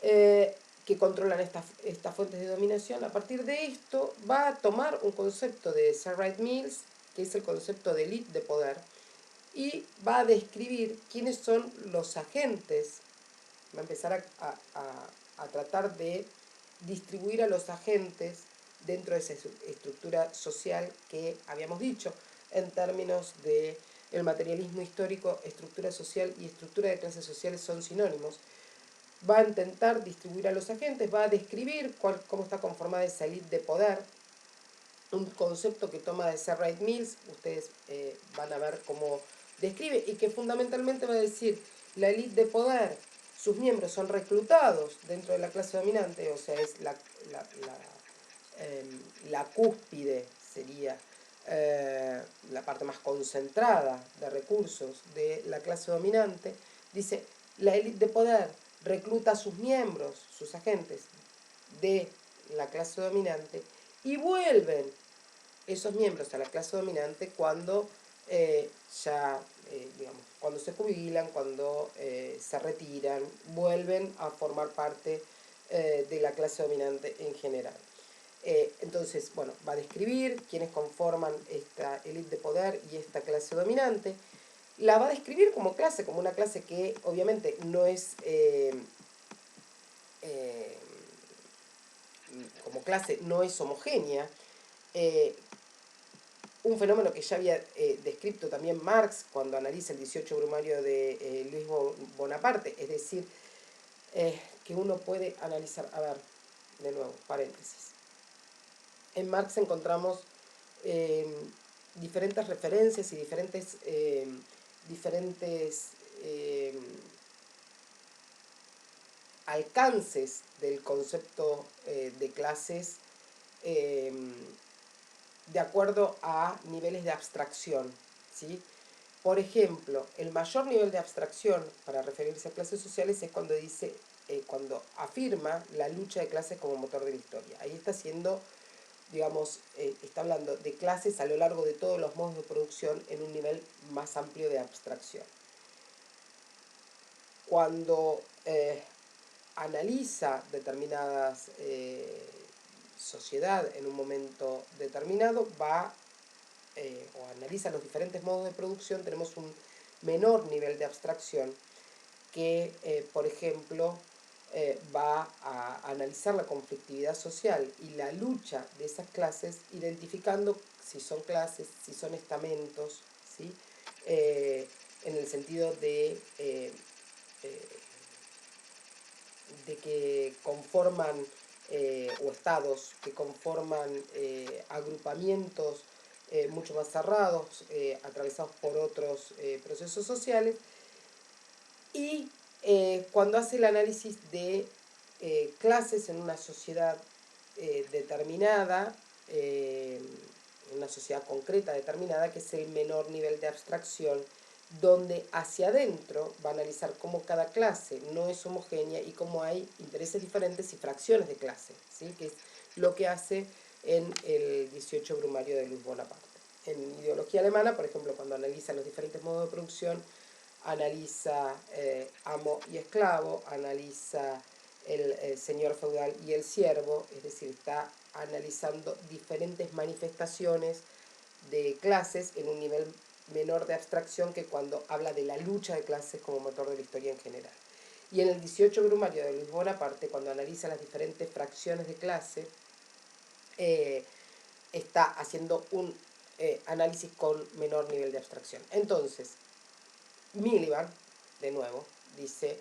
que controlan estas fuentes de dominación. A partir de esto va a tomar un concepto de Sir Wright Mills, que es el concepto de élite de poder, y va a describir quiénes son los agentes, va a empezar a tratar de distribuir a los agentes dentro de esa estructura social que habíamos dicho, en términos de el materialismo histórico, estructura social y estructura de clases sociales son sinónimos. Va a intentar distribuir a los agentes, va a describir cómo está conformada esa élite de poder, un concepto que toma de Sir Wright Mills, ustedes van a ver cómo describe, y que fundamentalmente va a decir, la élite de poder, sus miembros son reclutados dentro de la clase dominante, o sea, es la cúspide, sería la parte más concentrada de recursos de la clase dominante. Dice, la élite de poder recluta a sus miembros, sus agentes de la clase dominante, y vuelven esos miembros a la clase dominante cuando cuando se jubilan, cuando se retiran, vuelven a formar parte de la clase dominante en general. Entonces, bueno, va a describir quiénes conforman esta élite de poder y esta clase dominante. La va a describir como clase, como una clase que obviamente no es como clase no es homogénea, un fenómeno que ya había descrito también Marx cuando analiza el 18 brumario de Luis Bonaparte, es decir, que uno puede analizar, a ver, de nuevo, paréntesis. En Marx encontramos diferentes referencias y diferentes alcances del concepto de clases de acuerdo a niveles de abstracción, ¿sí? Por ejemplo, el mayor nivel de abstracción para referirse a clases sociales es cuando dice, cuando afirma la lucha de clases como motor de la historia. Ahí está haciendo, digamos, está hablando de clases a lo largo de todos los modos de producción en un nivel más amplio de abstracción. Cuando analiza determinadas sociedad en un momento determinado, o analiza los diferentes modos de producción, tenemos un menor nivel de abstracción que, por ejemplo, va a analizar la conflictividad social y la lucha de esas clases, identificando si son clases, si son estamentos, ¿sí? En el sentido de que conforman, o estados que conforman agrupamientos mucho más cerrados, atravesados por otros procesos sociales, y cuando hace el análisis de clases en una sociedad determinada, una sociedad concreta determinada, que es el menor nivel de abstracción, donde hacia adentro va a analizar cómo cada clase no es homogénea y cómo hay intereses diferentes y fracciones de clase, ¿sí? Que es lo que hace en el 18 brumario de Luis Bonaparte. En ideología alemana, por ejemplo, cuando analiza los diferentes modos de producción, analiza amo y esclavo, analiza el señor feudal y el siervo, es decir, está analizando diferentes manifestaciones de clases en un nivel menor de abstracción que cuando habla de la lucha de clases como motor de la historia en general. Y en el 18 brumario de Luis Bonaparte, cuando analiza las diferentes fracciones de clase, está haciendo un análisis con menor nivel de abstracción. Entonces, Miliband, de nuevo, dice,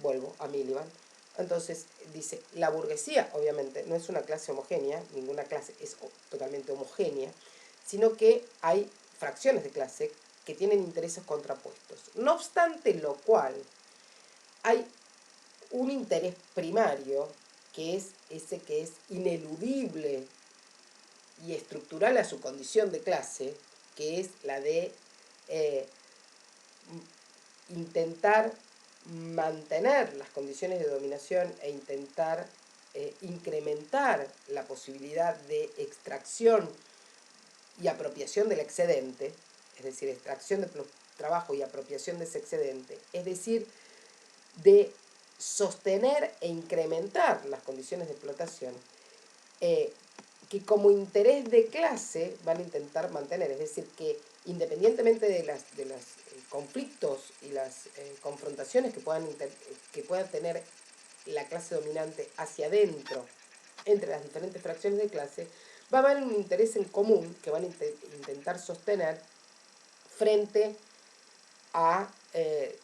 vuelvo a Miliband, entonces dice, la burguesía obviamente no es una clase homogénea, ninguna clase es totalmente homogénea, sino que hay fracciones de clase que tienen intereses contrapuestos. No obstante lo cual, hay un interés primario, que es ese que es ineludible y estructural a su condición de clase, que es la de intentar mantener las condiciones de dominación e intentar incrementar la posibilidad de extracción y apropiación del excedente, es decir, extracción de trabajo y apropiación de ese excedente, es decir, de sostener e incrementar las condiciones de explotación, que como interés de clase van a intentar mantener, es decir, que independientemente de los conflictos y las confrontaciones que pueda tener la clase dominante hacia adentro entre las diferentes fracciones de clase, va a haber un interés en común que van a intentar sostener frente a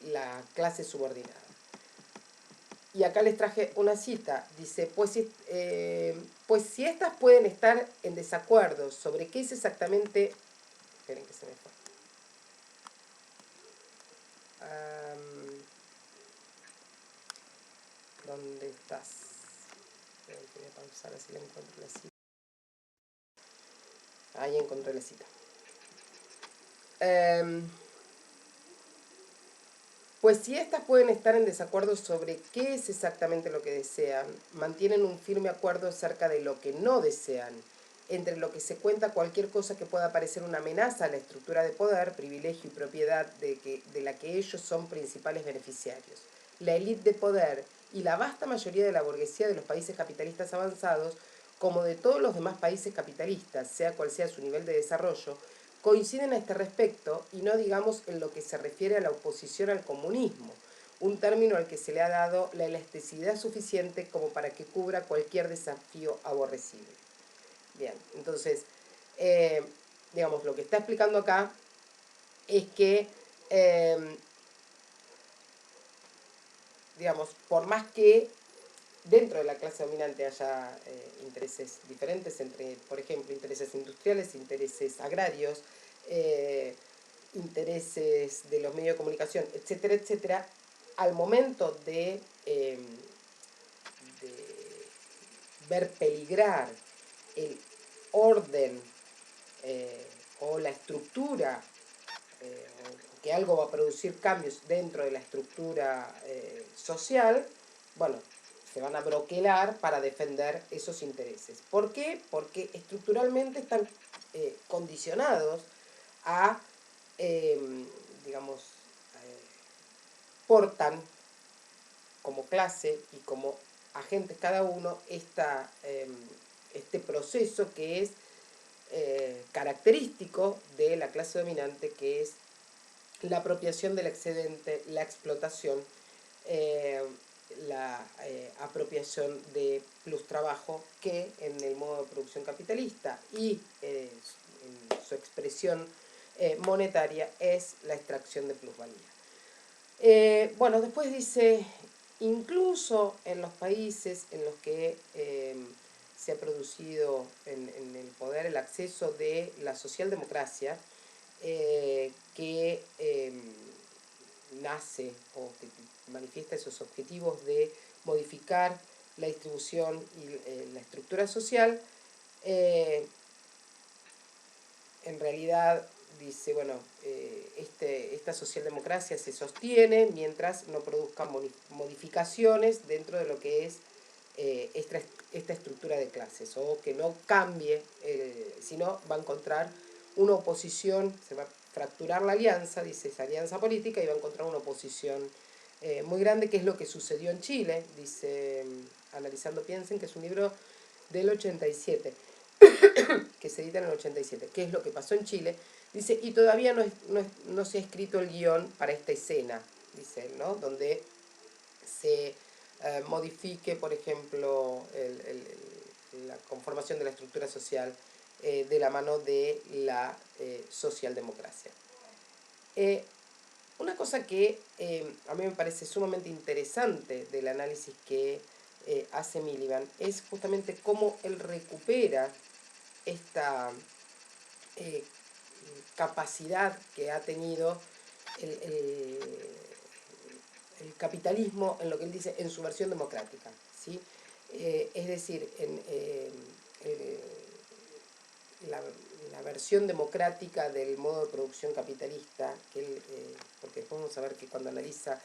la clase subordinada. Y acá les traje una cita, dice, pues si estas pueden estar en desacuerdo sobre qué es exactamente... Esperen que se me fue. ¿Dónde estás? Voy a pausar así la encuentro la cita. Ahí encontré la cita. Pues si éstas pueden estar en desacuerdo sobre qué es exactamente lo que desean, mantienen un firme acuerdo acerca de lo que no desean, entre lo que se cuenta cualquier cosa que pueda parecer una amenaza a la estructura de poder, privilegio y propiedad de la que ellos son principales beneficiarios. La élite de poder y la vasta mayoría de la burguesía de los países capitalistas avanzados, como de todos los demás países capitalistas, sea cual sea su nivel de desarrollo, coinciden a este respecto, y no digamos en lo que se refiere a la oposición al comunismo, un término al que se le ha dado la elasticidad suficiente como para que cubra cualquier desafío aborrecible. Bien, entonces, digamos, lo que está explicando acá es que, digamos, por más que dentro de la clase dominante haya intereses diferentes entre, por ejemplo, intereses industriales, intereses agrarios, intereses de los medios de comunicación, etcétera, etcétera, al momento de ver peligrar el orden o la estructura, que algo va a producir cambios dentro de la estructura social, bueno, se van a broquelar para defender esos intereses. ¿Por qué? Porque estructuralmente están condicionados a, digamos, portan como clase y como agentes cada uno este proceso que es característico de la clase dominante, que es la apropiación del excedente, la explotación, la apropiación de plus trabajo, que en el modo de producción capitalista y en su expresión monetaria es la extracción de plusvalía. Bueno, después dice, incluso en los países en los que se ha producido en el poder el acceso de la socialdemocracia, que nace o que manifiesta esos objetivos de modificar la distribución y la estructura social, en realidad dice, bueno, esta socialdemocracia se sostiene mientras no produzca modificaciones dentro de lo que es esta estructura de clases, o que no cambie, sino va a encontrar una oposición, se va a fracturar la alianza, dice esa alianza política, y va a encontrar una oposición muy grande, que es lo que sucedió en Chile, dice Analizando Piensen, que es un libro del 87, que se edita en el 87, ¿qué es lo que pasó en Chile? Dice, y todavía no se ha escrito el guión para esta escena, dice él, ¿no? Donde se modifique, por ejemplo, la conformación de la estructura social de la mano de la socialdemocracia. Una cosa que a mí me parece sumamente interesante del análisis que hace Miliband es justamente cómo él recupera esta capacidad que ha tenido el, el, el capitalismo en lo que él dice en su versión democrática, ¿sí? Es decir, la versión democrática del modo de producción capitalista, que él, porque después vamos a ver que cuando analiza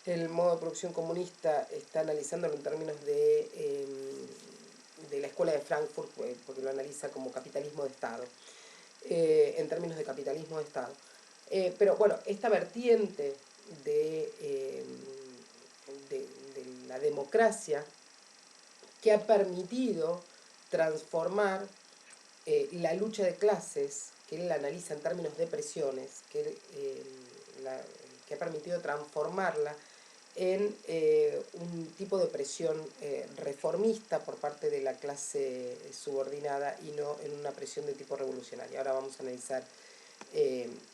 el modo de producción comunista está analizándolo en términos de la escuela de Frankfurt, porque lo analiza como capitalismo de Estado, en términos de capitalismo de Estado. Pero bueno, esta vertiente de la democracia que ha permitido transformar la lucha de clases, que él la analiza en términos de presiones, que ha permitido transformarla en un tipo de presión reformista por parte de la clase subordinada y no en una presión de tipo revolucionario. Ahora vamos a analizar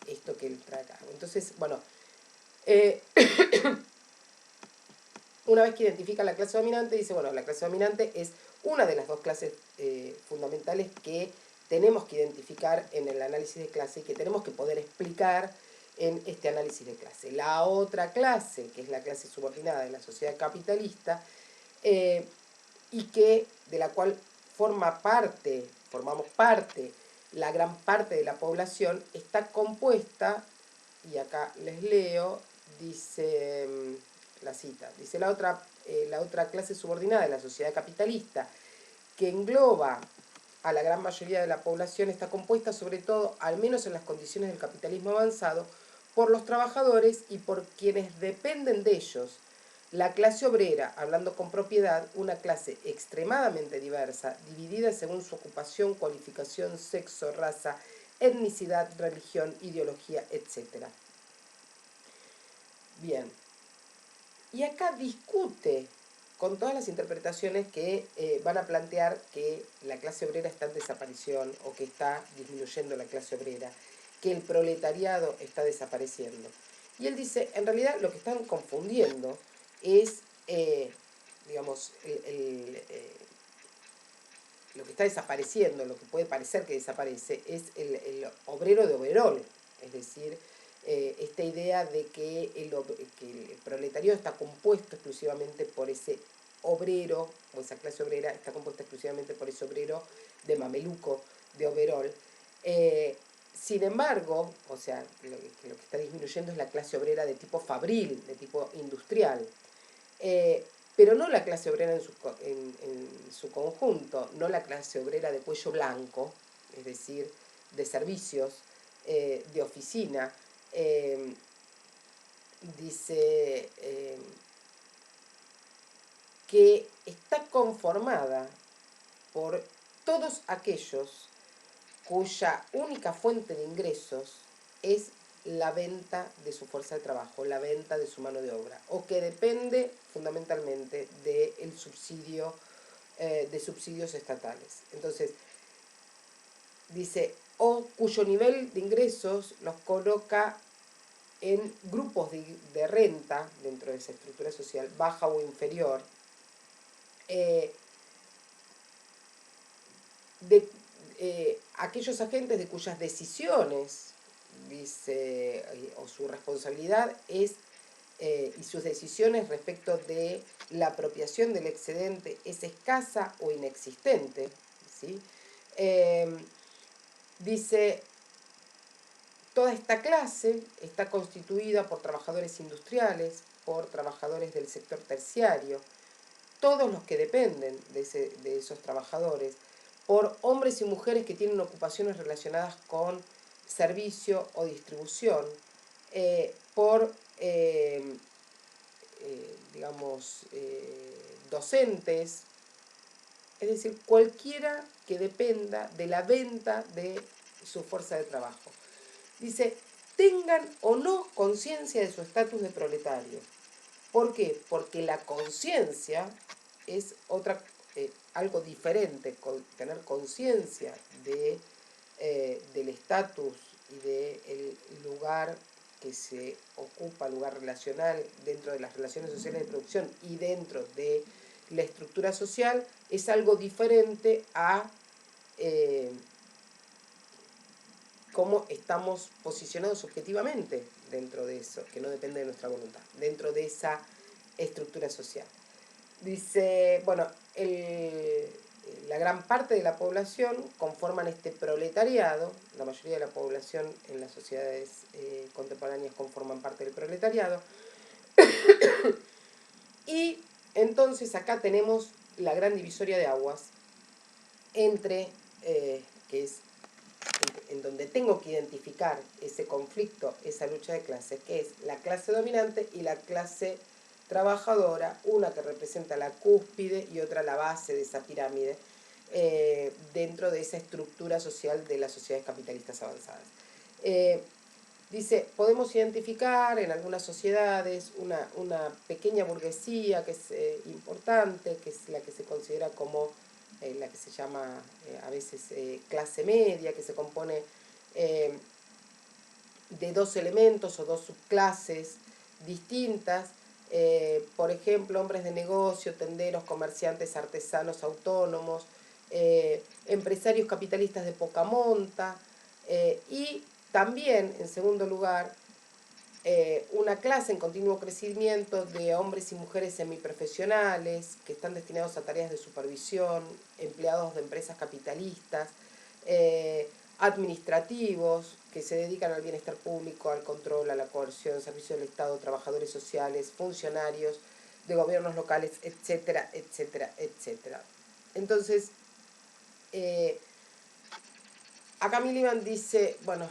esto que él trae acá. Entonces, bueno, una vez que identifica la clase dominante, dice, bueno, la clase dominante es una de las dos clases fundamentales que tenemos que identificar en el análisis de clase y que tenemos que poder explicar en este análisis de clase. La otra clase, que es la clase subordinada de la sociedad capitalista, y de la cual formamos parte, la gran parte de la población, está compuesta, y acá les leo, dice la cita, dice la otra clase subordinada de la sociedad capitalista, que engloba a la gran mayoría de la población, está compuesta sobre todo, al menos en las condiciones del capitalismo avanzado, por los trabajadores y por quienes dependen de ellos. La clase obrera, hablando con propiedad, una clase extremadamente diversa, dividida según su ocupación, cualificación, sexo, raza, etnicidad, religión, ideología, etc. Bien. Y acá discute con todas las interpretaciones que van a plantear que la clase obrera está en desaparición o que está disminuyendo la clase obrera, que el proletariado está desapareciendo. Y él dice, en realidad lo que están confundiendo es, digamos, lo que está desapareciendo, lo que puede parecer que desaparece, es el obrero de overol, es decir, esta idea de que el proletariado está compuesto exclusivamente por ese obrero, o esa clase obrera está compuesta exclusivamente por ese obrero de mameluco, de overol. Sin embargo, o sea, lo que está disminuyendo es la clase obrera de tipo fabril, de tipo industrial. Pero no la clase obrera en su conjunto, no la clase obrera de cuello blanco, es decir, de servicios, de oficina. Dice que está conformada por todos aquellos cuya única fuente de ingresos es la venta de su fuerza de trabajo, la venta de su mano de obra, o que depende fundamentalmente del subsidio, de subsidios estatales. Entonces, dice, o cuyo nivel de ingresos los coloca en grupos de renta dentro de esa estructura social, baja o inferior, eh, de aquellos agentes de cuyas decisiones, dice, o su responsabilidad es, y sus decisiones respecto de la apropiación del excedente es escasa o inexistente, ¿sí? Dice, toda esta clase está constituida por trabajadores industriales, por trabajadores del sector terciario, todos los que dependen de esos trabajadores, por hombres y mujeres que tienen ocupaciones relacionadas con servicio o distribución, por, digamos, docentes, es decir, cualquiera que dependa de la venta de su fuerza de trabajo. Dice, tengan o no conciencia de su estatus de proletario. ¿Por qué? Porque la conciencia es algo diferente, tener conciencia del estatus y del lugar que se ocupa, lugar relacional dentro de las relaciones sociales de producción y dentro de la estructura social, es algo diferente a eh, cómo estamos posicionados objetivamente dentro de eso, que no depende de nuestra voluntad, dentro de esa estructura social. Dice, bueno, la gran parte de la población conforman este proletariado, la mayoría de la población en las sociedades contemporáneas conforman parte del proletariado, y entonces acá tenemos la gran divisoria de aguas entre, que es en donde tengo que identificar ese conflicto, esa lucha de clases, que es la clase dominante y la clase trabajadora, una que representa la cúspide y otra la base de esa pirámide, dentro de esa estructura social de las sociedades capitalistas avanzadas. Dice, podemos identificar en algunas sociedades una pequeña burguesía que es importante, que es la que se considera como la que se llama a veces clase media, que se compone de dos elementos o dos subclases distintas, por ejemplo, hombres de negocio, tenderos, comerciantes, artesanos, autónomos, empresarios capitalistas de poca monta, y también, en segundo lugar, una clase en continuo crecimiento de hombres y mujeres semiprofesionales que están destinados a tareas de supervisión, empleados de empresas capitalistas, administrativos que se dedican al bienestar público, al control, a la coerción, servicios del Estado, trabajadores sociales, funcionarios de gobiernos locales, etcétera, etcétera, etcétera. Entonces, acá Miliband dice, bueno,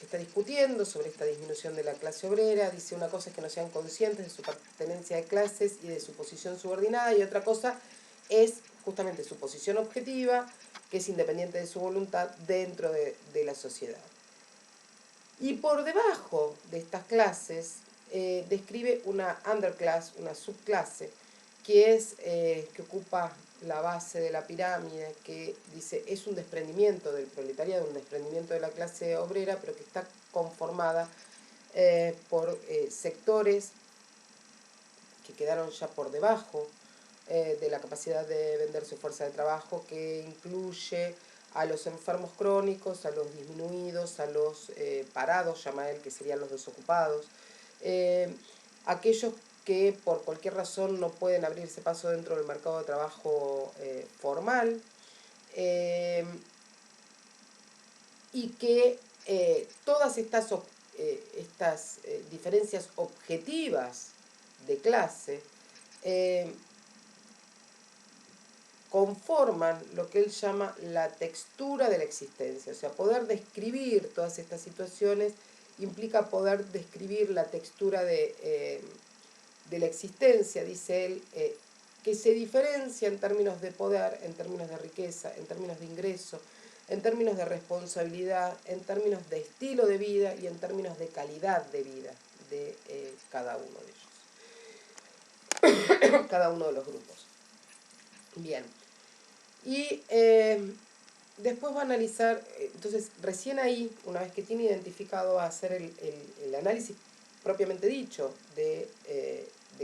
está discutiendo sobre esta disminución de la clase obrera, dice una cosa es que no sean conscientes de su pertenencia de clases y de su posición subordinada, y otra cosa es justamente su posición objetiva, que es independiente de su voluntad dentro de la sociedad. Y por debajo de estas clases describe una underclass, una subclase, que ocupa la base de la pirámide, que dice es un desprendimiento del proletariado, un desprendimiento de la clase obrera, pero que está conformada por sectores que quedaron ya por debajo de la capacidad de vender su fuerza de trabajo, que incluye a los enfermos crónicos, a los disminuidos, a los parados, llama él, que serían los desocupados, aquellos que por cualquier razón no pueden abrirse paso dentro del mercado de trabajo formal, y que todas estas diferencias objetivas de clase conforman lo que él llama la textura de la existencia. O sea, poder describir todas estas situaciones implica poder describir la textura de la existencia, dice él, que se diferencia en términos de poder, en términos de riqueza, en términos de ingreso, en términos de responsabilidad, en términos de estilo de vida y en términos de calidad de vida de cada uno de ellos, cada uno de los grupos. Bien. Y después va a analizar, entonces recién ahí, una vez que tiene identificado, va a hacer el análisis propiamente dicho de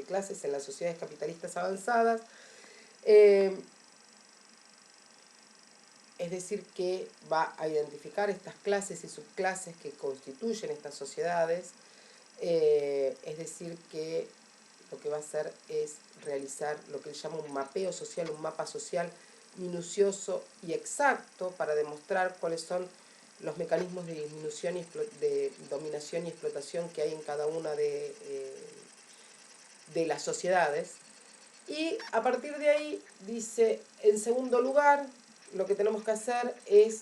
clases en las sociedades capitalistas avanzadas, es decir, que va a identificar estas clases y subclases que constituyen estas sociedades, es decir, que lo que va a hacer es realizar lo que él llama un mapeo social, un mapa social minucioso y exacto para demostrar cuáles son los mecanismos de disminución y de dominación y explotación que hay en cada una de las sociedades. Y a partir de ahí dice, en segundo lugar, lo que tenemos que hacer es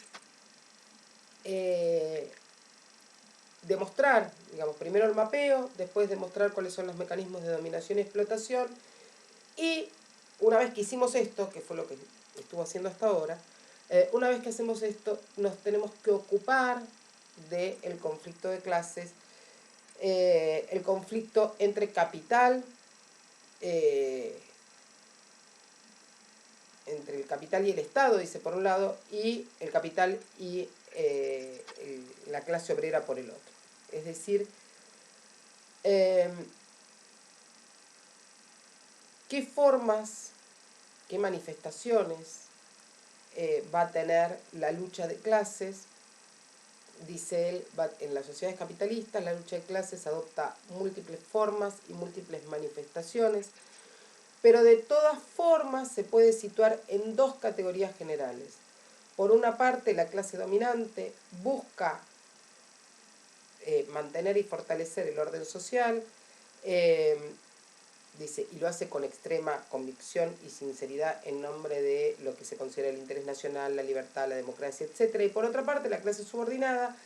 demostrar, digamos, primero el mapeo, después demostrar cuáles son los mecanismos de dominación y explotación, y una vez que hicimos esto, que fue lo que estuvo haciendo hasta ahora, una vez que hacemos esto, nos tenemos que ocupar del conflicto de clases, el conflicto entre capital, entre el capital y el Estado, dice por un lado, y el capital y la clase obrera por el otro. Es decir, qué formas, qué manifestaciones va a tener la lucha de clases. Dice él, en las sociedades capitalistas la lucha de clases adopta múltiples formas y múltiples manifestaciones, pero de todas formas se puede situar en dos categorías generales. Por una parte, la clase dominante busca mantener y fortalecer el orden social, dice, y lo hace con extrema convicción y sinceridad en nombre de lo que se considera el interés nacional, la libertad, la democracia, etc. Y por otra parte, la clase subordinada,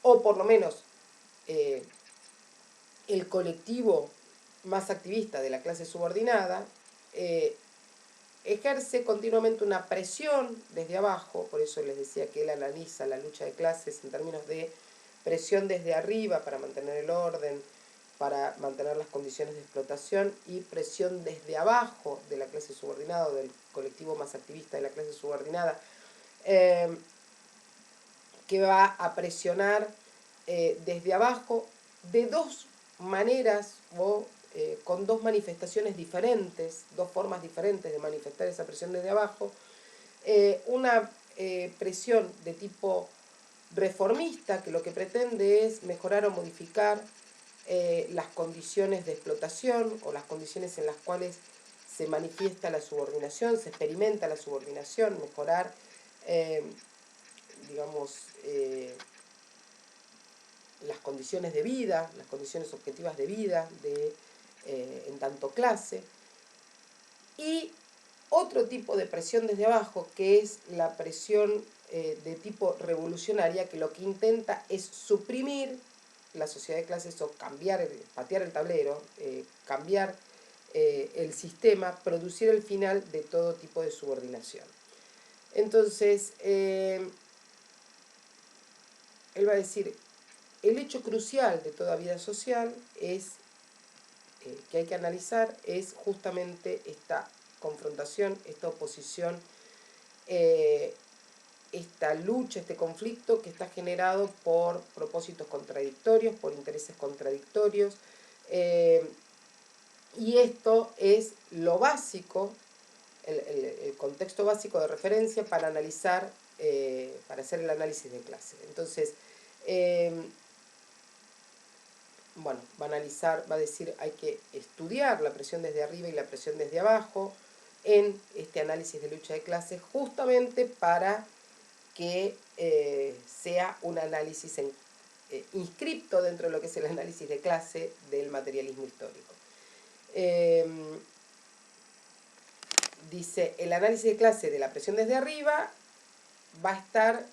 o por lo menos el colectivo más activista de la clase subordinada, ejerce continuamente una presión desde abajo, por eso les decía que él analiza la lucha de clases en términos de presión desde arriba para mantener el orden, para mantener las condiciones de explotación, y presión desde abajo de la clase subordinada o del colectivo más activista de la clase subordinada, que va a presionar desde abajo de dos maneras o con dos manifestaciones diferentes, dos formas diferentes de manifestar esa presión desde abajo. Una presión de tipo reformista, que lo que pretende es mejorar o modificar las condiciones de explotación o las condiciones en las cuales se manifiesta la subordinación, se experimenta la subordinación, mejorar, digamos, las condiciones de vida, las condiciones objetivas de vida en tanto clase. Y otro tipo de presión desde abajo, que es la presión de tipo revolucionaria, que lo que intenta es suprimir la sociedad de clases o cambiar, patear el tablero, cambiar el sistema, producir el final de todo tipo de subordinación. Entonces, él va a decir, el hecho crucial de toda vida social es, que hay que analizar, es justamente esta confrontación, esta oposición, esta lucha, este conflicto que está generado por propósitos contradictorios, por intereses contradictorios, y esto es lo básico, el contexto básico de referencia para analizar, para hacer el análisis de clase. Entonces, bueno, va a analizar, va a decir, hay que estudiar la presión desde arriba y la presión desde abajo en este análisis de lucha de clases, justamente para que sea un análisis inscripto dentro de lo que es el análisis de clase del materialismo histórico. Dice, el análisis de clase de la presión desde arriba va a estar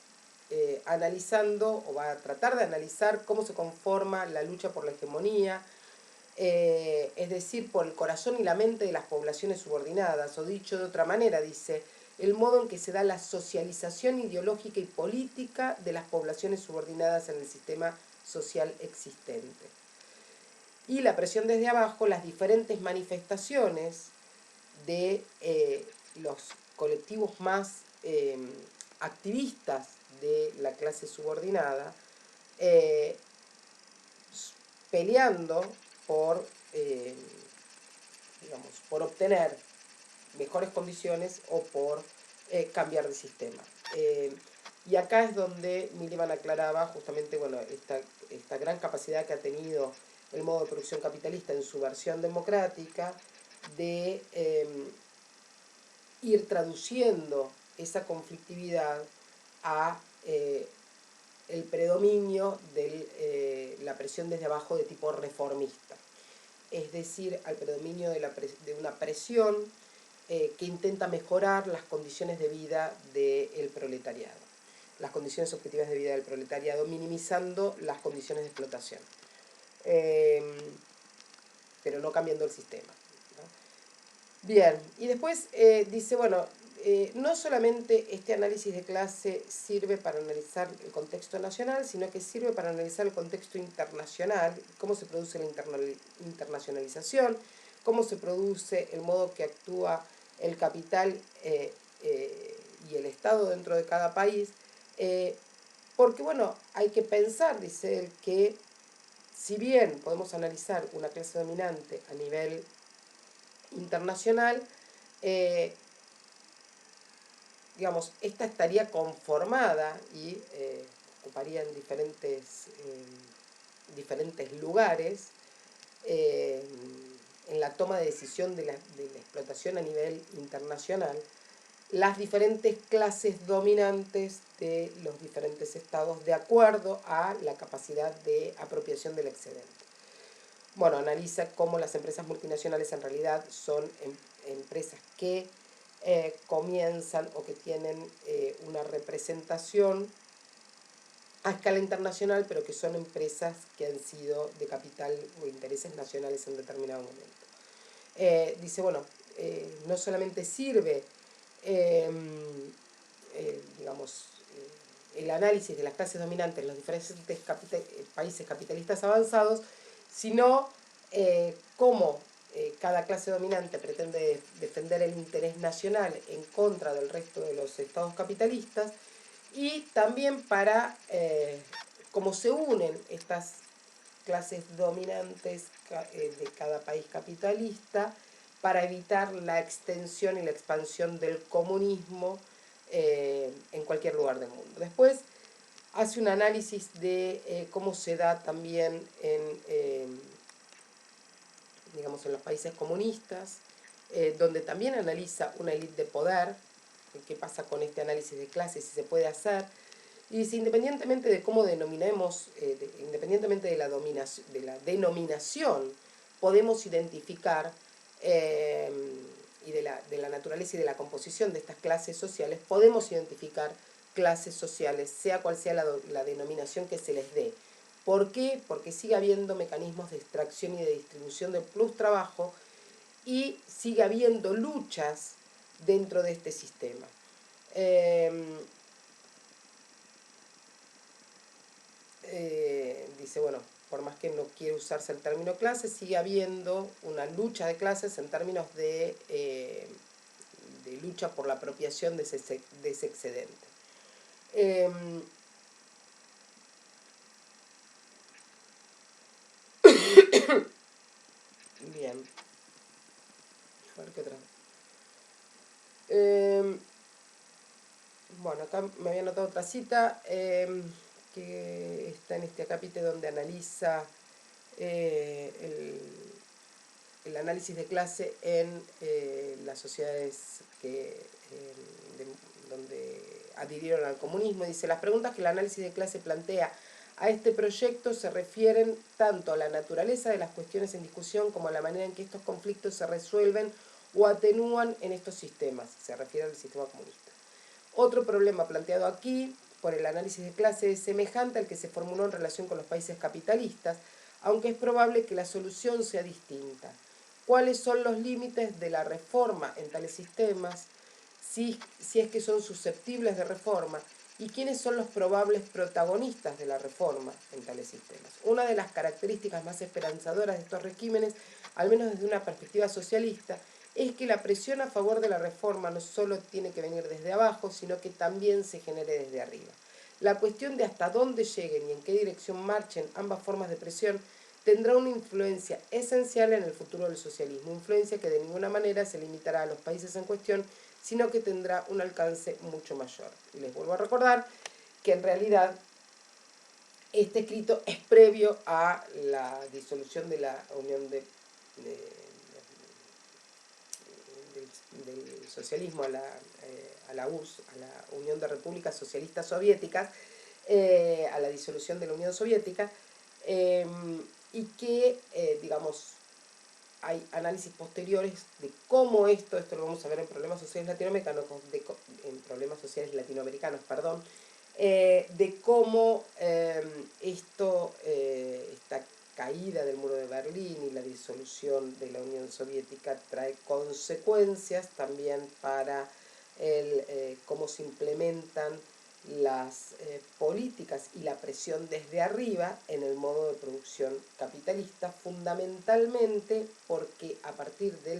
analizando, o va a tratar de analizar cómo se conforma la lucha por la hegemonía, es decir, por el corazón y la mente de las poblaciones subordinadas, o dicho de otra manera, dice, el modo en que se da la socialización ideológica y política de las poblaciones subordinadas en el sistema social existente. Y la presión desde abajo, las diferentes manifestaciones de los colectivos más activistas de la clase subordinada, peleando por, digamos, por obtener mejores condiciones o por cambiar de sistema. Y acá es donde Miliband aclaraba justamente, bueno, esta gran capacidad que ha tenido el modo de producción capitalista en su versión democrática de ir traduciendo esa conflictividad a el predominio de la presión desde abajo de tipo reformista, es decir, al predominio de una presión que intenta mejorar las condiciones de vida del proletariado, las condiciones objetivas de vida del proletariado, minimizando las condiciones de explotación, pero no cambiando el sistema, ¿no? Bien, y después dice, bueno, no solamente este análisis de clase sirve para analizar el contexto nacional, sino que sirve para analizar el contexto internacional, cómo se produce la internacionalización, cómo se produce el modo que actúa el capital y el Estado dentro de cada país, porque, bueno, hay que pensar, dice él, que si bien podemos analizar una clase dominante a nivel internacional, digamos, esta estaría conformada y ocuparía en diferentes lugares en la toma de decisión de la explotación a nivel internacional, las diferentes clases dominantes de los diferentes estados de acuerdo a la capacidad de apropiación del excedente. Bueno, analiza cómo las empresas multinacionales en realidad son empresas que comienzan o que tienen una representación a escala internacional, pero que son empresas que han sido de capital o intereses nacionales en determinado momento. Dice, bueno, no solamente sirve, digamos, el análisis de las clases dominantes en los diferentes países capitalistas avanzados, sino cómo cada clase dominante pretende defender el interés nacional en contra del resto de los estados capitalistas, y también para cómo se unen estas clases dominantes de cada país capitalista para evitar la extensión y la expansión del comunismo en cualquier lugar del mundo. Después hace un análisis de cómo se da también digamos, en los países comunistas, donde también analiza una élite de poder, qué pasa con este análisis de clases, si se puede hacer, y dice, independientemente de cómo denominemos, independientemente de la denominación, podemos identificar, y de la naturaleza y de la composición de estas clases sociales, podemos identificar clases sociales, sea cual sea la denominación que se les dé. ¿Por qué? Porque sigue habiendo mecanismos de extracción y de distribución del plus trabajo y sigue habiendo luchas dentro de este sistema. dice, bueno, por más que no quiere usarse el término clase, sigue habiendo una lucha de clases en términos de lucha por la apropiación de ese excedente. Bien. A ver qué otra. Bueno, acá me había anotado otra cita que está en este acápite donde analiza el análisis de clase en las sociedades donde adhirieron al comunismo. Dice, las preguntas que el análisis de clase plantea a este proyecto se refieren tanto a la naturaleza de las cuestiones en discusión como a la manera en que estos conflictos se resuelven o atenúan en estos sistemas. Se refiere al sistema comunista. Otro problema planteado aquí por el análisis de clase es semejante al que se formuló en relación con los países capitalistas, aunque es probable que la solución sea distinta. ¿Cuáles son los límites de la reforma en tales sistemas? Si es que son susceptibles de reforma, y quiénes son los probables protagonistas de la reforma en tales sistemas. Una de las características más esperanzadoras de estos regímenes, al menos desde una perspectiva socialista, es que la presión a favor de la reforma no solo tiene que venir desde abajo, sino que también se genere desde arriba. La cuestión de hasta dónde lleguen y en qué dirección marchen ambas formas de presión tendrá una influencia esencial en el futuro del socialismo, influencia que de ninguna manera se limitará a los países en cuestión, sino que tendrá un alcance mucho mayor. Les vuelvo a recordar que en realidad este escrito es previo a la disolución de la Unión del socialismo, a la URSS, a la Unión de Repúblicas Socialistas Soviéticas, a la disolución de la Unión Soviética, y que, digamos, hay análisis posteriores de cómo esto lo vamos a ver en problemas sociales latinoamericanos, perdón, de cómo esta caída del muro de Berlín y la disolución de la Unión Soviética trae consecuencias también para cómo se implementan las políticas y la presión desde arriba en el modo de producción capitalista, fundamentalmente porque a partir de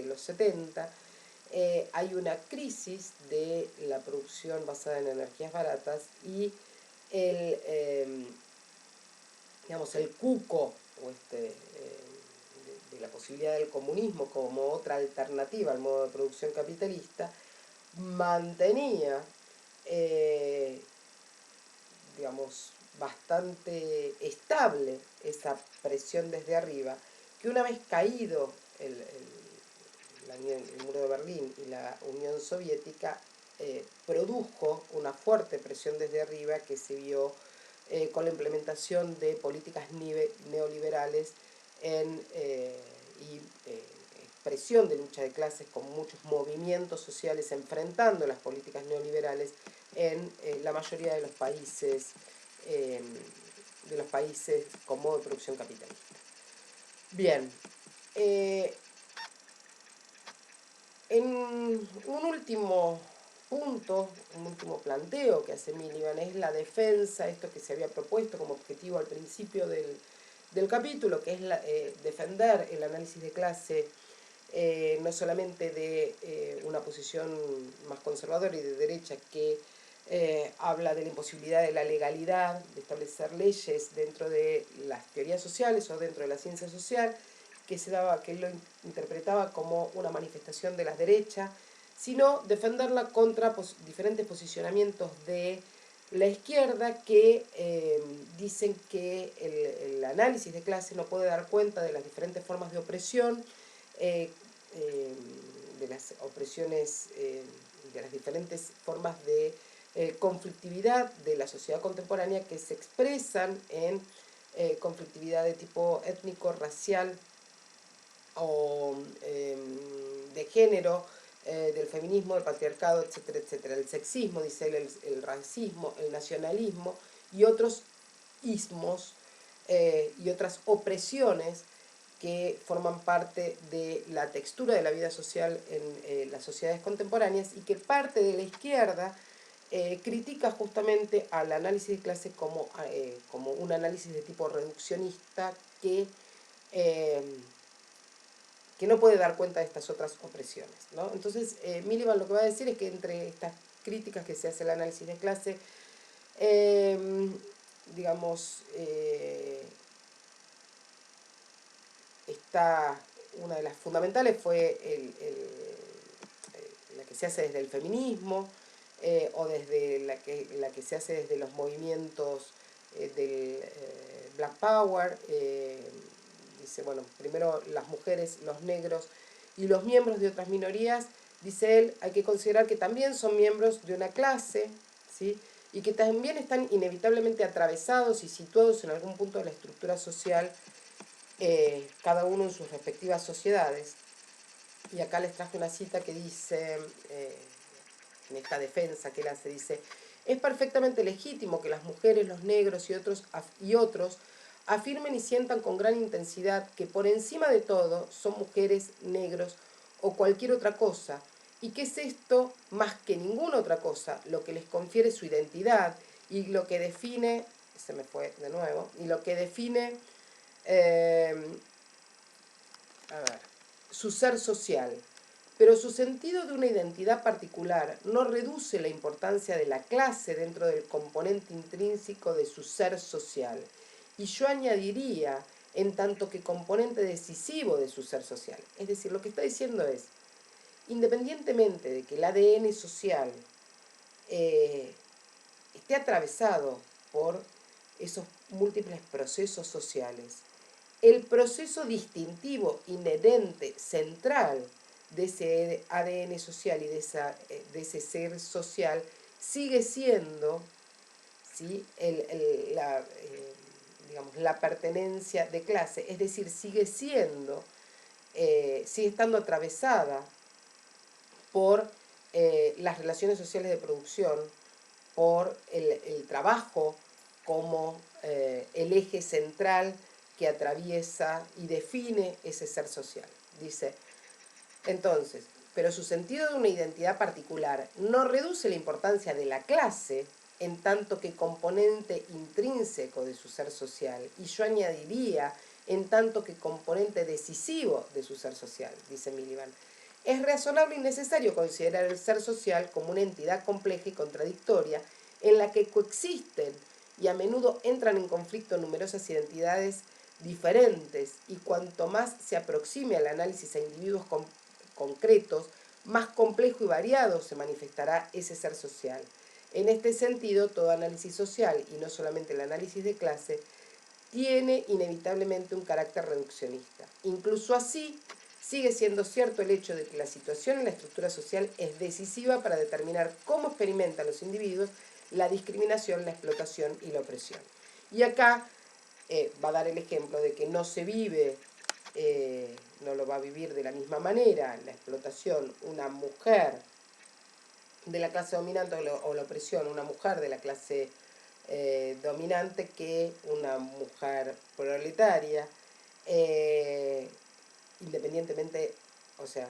los 70 hay una crisis de la producción basada en energías baratas y digamos, el cuco o de la posibilidad del comunismo como otra alternativa al modo de producción capitalista mantenía digamos, bastante estable esa presión desde arriba, que una vez caído el muro de Berlín y la Unión Soviética, produjo una fuerte presión desde arriba que se vio con la implementación de políticas neoliberales y expresión de lucha de clases con muchos movimientos sociales enfrentando las políticas neoliberales en la mayoría de los países con modo de producción capitalista. Bien, en un último punto, un último planteo que hace Miliband es la defensa, esto que se había propuesto como objetivo al principio del capítulo, que es defender el análisis de clase no solamente de una posición más conservadora y de derecha que habla de la imposibilidad de la legalidad, de establecer leyes dentro de las teorías sociales o dentro de la ciencia social, que él lo interpretaba como una manifestación de la derecha, sino defenderla contra diferentes posicionamientos de la izquierda que dicen que el análisis de clase no puede dar cuenta de las diferentes formas de opresión, de las opresiones, de las diferentes formas de conflictividad de la sociedad contemporánea que se expresan en conflictividad de tipo étnico, racial o de género, del feminismo, del patriarcado, etcétera, etcétera. El sexismo, dice él, el racismo, el nacionalismo y otros ismos y otras opresiones que forman parte de la textura de la vida social en las sociedades contemporáneas y que parte de la izquierda critica justamente al análisis de clase como un análisis de tipo reduccionista eh, que no puede dar cuenta de estas otras opresiones, ¿no? Entonces, Miliband lo que va a decir es que entre estas críticas que se hace al análisis de clase, digamos, está una de las fundamentales fue la que se hace desde el feminismo, o desde la que se hace desde los movimientos del Black Power. Dice, bueno, primero las mujeres, los negros y los miembros de otras minorías, dice él, hay que considerar que también son miembros de una clase, ¿sí? Y que también están inevitablemente atravesados y situados en algún punto de la estructura social, cada uno en sus respectivas sociedades. Y acá les traje una cita que dice, en esta defensa que él hace, dice, es perfectamente legítimo que las mujeres, los negros y otros afirmen y sientan con gran intensidad que por encima de todo son mujeres, negros o cualquier otra cosa, y que es esto, más que ninguna otra cosa, lo que les confiere su identidad y lo que define, se me fue de nuevo, y lo que define eh, a ver, su ser social. Pero su sentido de una identidad particular no reduce la importancia de la clase dentro del componente intrínseco de su ser social. Y yo añadiría, en tanto que componente decisivo de su ser social. Es decir, lo que está diciendo es, independientemente de que el ADN social esté atravesado por esos múltiples procesos sociales, el proceso distintivo, inherente, central de ese ADN social y de ese ser social sigue siendo, ¿sí? Digamos, la pertenencia de clase, es decir, sigue estando atravesada por las relaciones sociales de producción, por el trabajo como el eje central que atraviesa y define ese ser social. Dice, entonces, pero su sentido de una identidad particular no reduce la importancia de la clase en tanto que componente intrínseco de su ser social, y yo añadiría en tanto que componente decisivo de su ser social, dice Miliband. Es razonable y necesario considerar el ser social como una entidad compleja y contradictoria en la que coexisten y a menudo entran en conflicto numerosas identidades diferentes, y cuanto más se aproxime al análisis a individuos concretos, más complejo y variado se manifestará ese ser social. En este sentido, todo análisis social, y no solamente el análisis de clase, tiene inevitablemente un carácter reduccionista. Incluso así, sigue siendo cierto el hecho de que la situación en la estructura social es decisiva para determinar cómo experimentan los individuos la discriminación, la explotación y la opresión. Y acá va a dar el ejemplo de que no se vive, no lo va a vivir de la misma manera la explotación una mujer de la clase dominante o la opresión, una mujer de la clase dominante que una mujer proletaria, independientemente, o sea,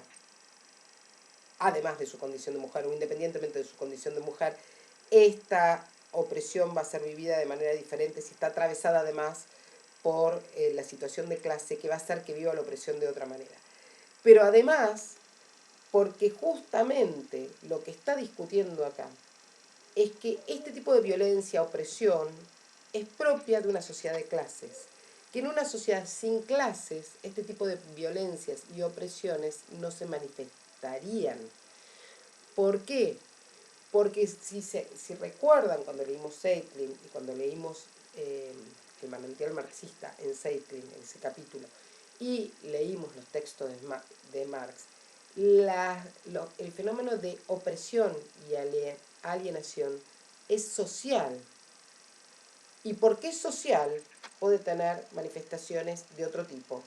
además de su condición de mujer o independientemente de su condición de mujer, esta opresión va a ser vivida de manera diferente si está atravesada además por la situación de clase que va a hacer que viva la opresión de otra manera. Pero además, porque justamente lo que está discutiendo acá es que este tipo de violencia, opresión, es propia de una sociedad de clases. Que en una sociedad sin clases, este tipo de violencias y opresiones no se manifestarían. ¿Por qué? Porque si recuerdan cuando leímos Zeitlin y cuando leímos el manantial marxista en Zeitlin, en ese capítulo, y leímos los textos de Marx, el fenómeno de opresión y alienación es social. ¿Y por qué es social? Puede tener manifestaciones de otro tipo.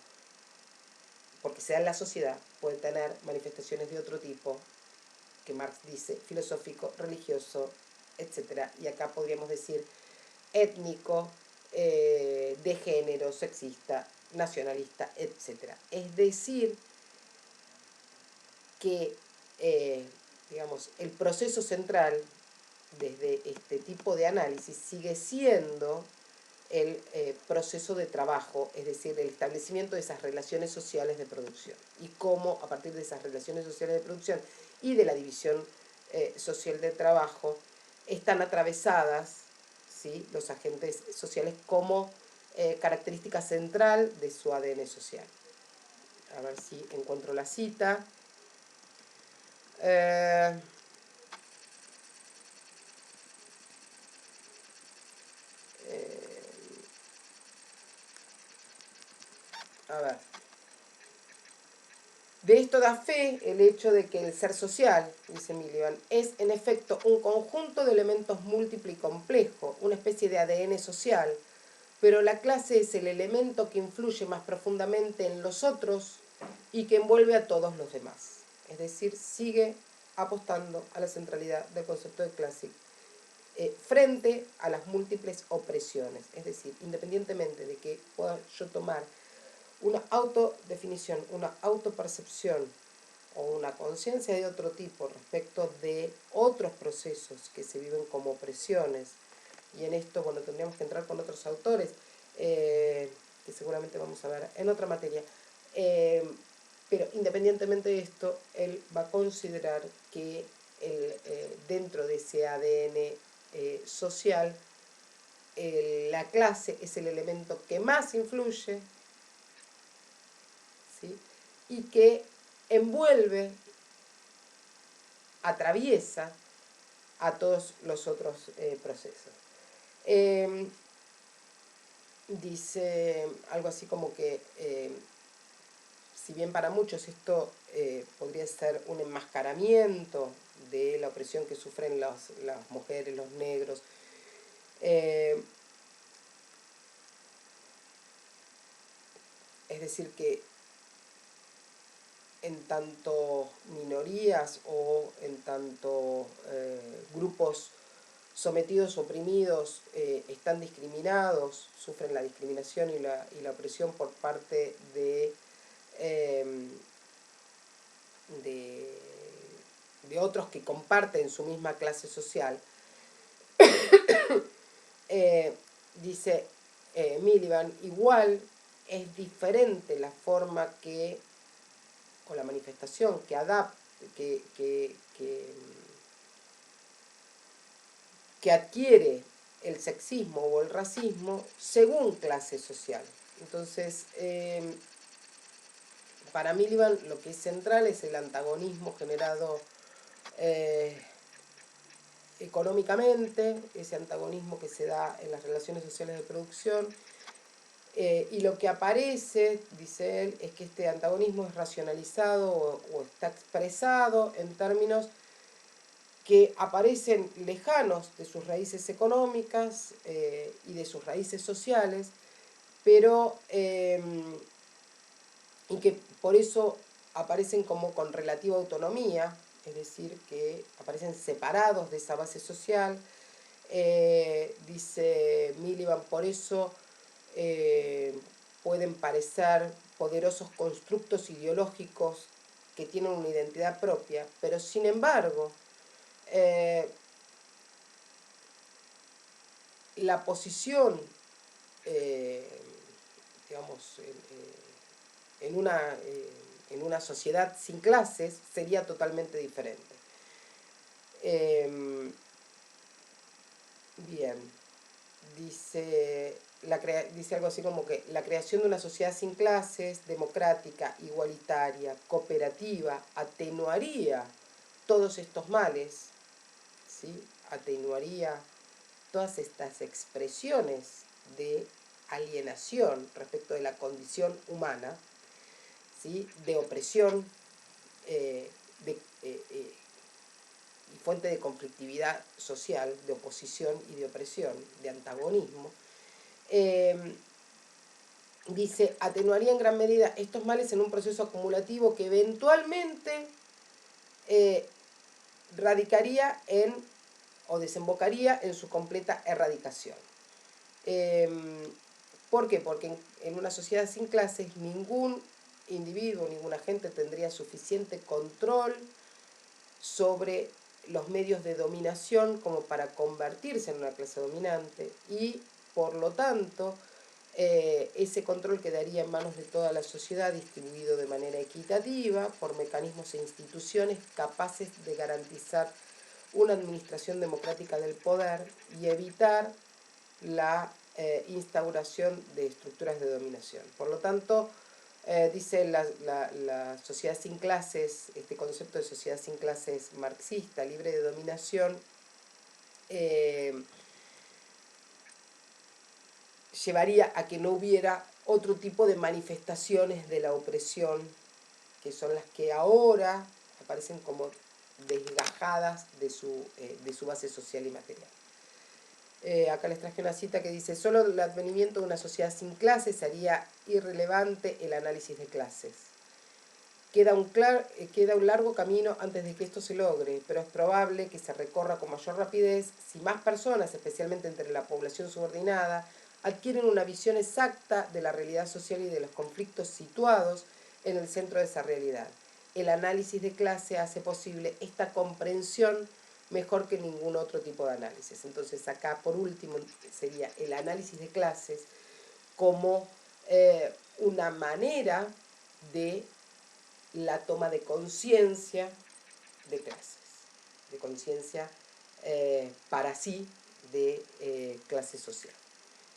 Porque sea en la sociedad, puede tener manifestaciones de otro tipo, que Marx dice, filosófico, religioso, etc. Y acá podríamos decir étnico, de género, sexista, nacionalista, etc. Es decir, que digamos, el proceso central desde este tipo de análisis sigue siendo el proceso de trabajo, es decir, el establecimiento de esas relaciones sociales de producción y cómo a partir de esas relaciones sociales de producción y de la división social del trabajo están atravesadas, ¿sí?, los agentes sociales como característica central de su ADN social. A ver si encuentro la cita. A ver. De esto da fe el hecho de que el ser social, dice Miliband, es en efecto un conjunto de elementos múltiple y complejo, una especie de ADN social, pero la clase es el elemento que influye más profundamente en los otros y que envuelve a todos los demás. Es decir, sigue apostando a la centralidad del concepto de clase frente a las múltiples opresiones. Es decir, independientemente de que pueda yo tomar una autodefinición, una autopercepción o una conciencia de otro tipo respecto de otros procesos que se viven como opresiones, y en esto, bueno, tendríamos que entrar con otros autores, que seguramente vamos a ver en otra materia, pero independientemente de esto, él va a considerar que dentro de ese ADN social, la clase es el elemento que más influye, ¿sí?, y que envuelve, atraviesa a todos los otros procesos. Dice algo así como que, si bien para muchos esto podría ser un enmascaramiento de la opresión que sufren las mujeres, los negros, es decir, que en tanto minorías o en tanto grupos sometidos, oprimidos, están discriminados, sufren la discriminación y la opresión por parte de otros que comparten su misma clase social, dice Miliband, igual es diferente la forma que, o la manifestación que adquiere el sexismo o el racismo según clase social. Entonces, para Miliband lo que es central es el antagonismo generado económicamente, ese antagonismo que se da en las relaciones sociales de producción, y lo que aparece, dice él, es que este antagonismo es racionalizado o está expresado en términos que aparecen lejanos de sus raíces económicas y de sus raíces sociales, pero y que por eso aparecen como con relativa autonomía, es decir, que aparecen separados de esa base social. Dice Miliband, por eso pueden parecer poderosos constructos ideológicos que tienen una identidad propia, pero sin embargo, la posición, digamos, en una sociedad sin clases sería totalmente diferente. Bien, dice algo así como que la creación de una sociedad sin clases, democrática, igualitaria, cooperativa, atenuaría todos estos males, ¿sí?, atenuaría todas estas expresiones de alienación respecto de la condición humana, ¿sí?, de opresión, y fuente de conflictividad social, de oposición y de opresión, de antagonismo. Dice, atenuaría en gran medida estos males en un proceso acumulativo que eventualmente radicaría en, o desembocaría en su completa erradicación. ¿Por qué? Porque en una sociedad sin clases ningún individuo, ningún agente tendría suficiente control sobre los medios de dominación como para convertirse en una clase dominante y, por lo tanto, ese control quedaría en manos de toda la sociedad, distribuido de manera equitativa por mecanismos e instituciones capaces de garantizar una administración democrática del poder y evitar la instauración de estructuras de dominación. Por lo tanto, dice la sociedad sin clases, este concepto de sociedad sin clases marxista, libre de dominación, llevaría a que no hubiera otro tipo de manifestaciones de la opresión, que son las que ahora aparecen como desgajadas de su base social y material. Acá les traje una cita que dice: solo el advenimiento de una sociedad sin clases haría irrelevante el análisis de clases. Queda un largo camino antes de que esto se logre, pero es probable que se recorra con mayor rapidez si más personas, especialmente entre la población subordinada, adquieren una visión exacta de la realidad social y de los conflictos situados en el centro de esa realidad. El análisis de clase hace posible esta comprensión mejor que ningún otro tipo de análisis. Entonces acá, por último, sería el análisis de clases como una manera de la toma de conciencia de clases, de conciencia para sí de clase social.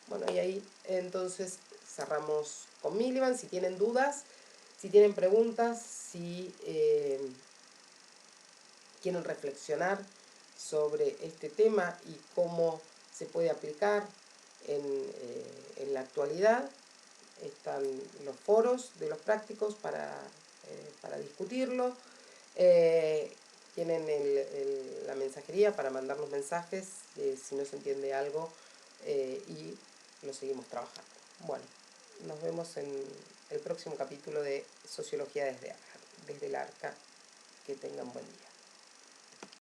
Bueno, y ahí entonces cerramos con Miliband. Si tienen dudas, si tienen preguntas, si quieren reflexionar sobre este tema y cómo se puede aplicar en la actualidad, están los foros de los prácticos para discutirlo. Tienen la mensajería para mandarnos mensajes si no se entiende algo y lo seguimos trabajando. Bueno, nos vemos en el próximo capítulo de Sociología desde el Arca. Que tengan buen día.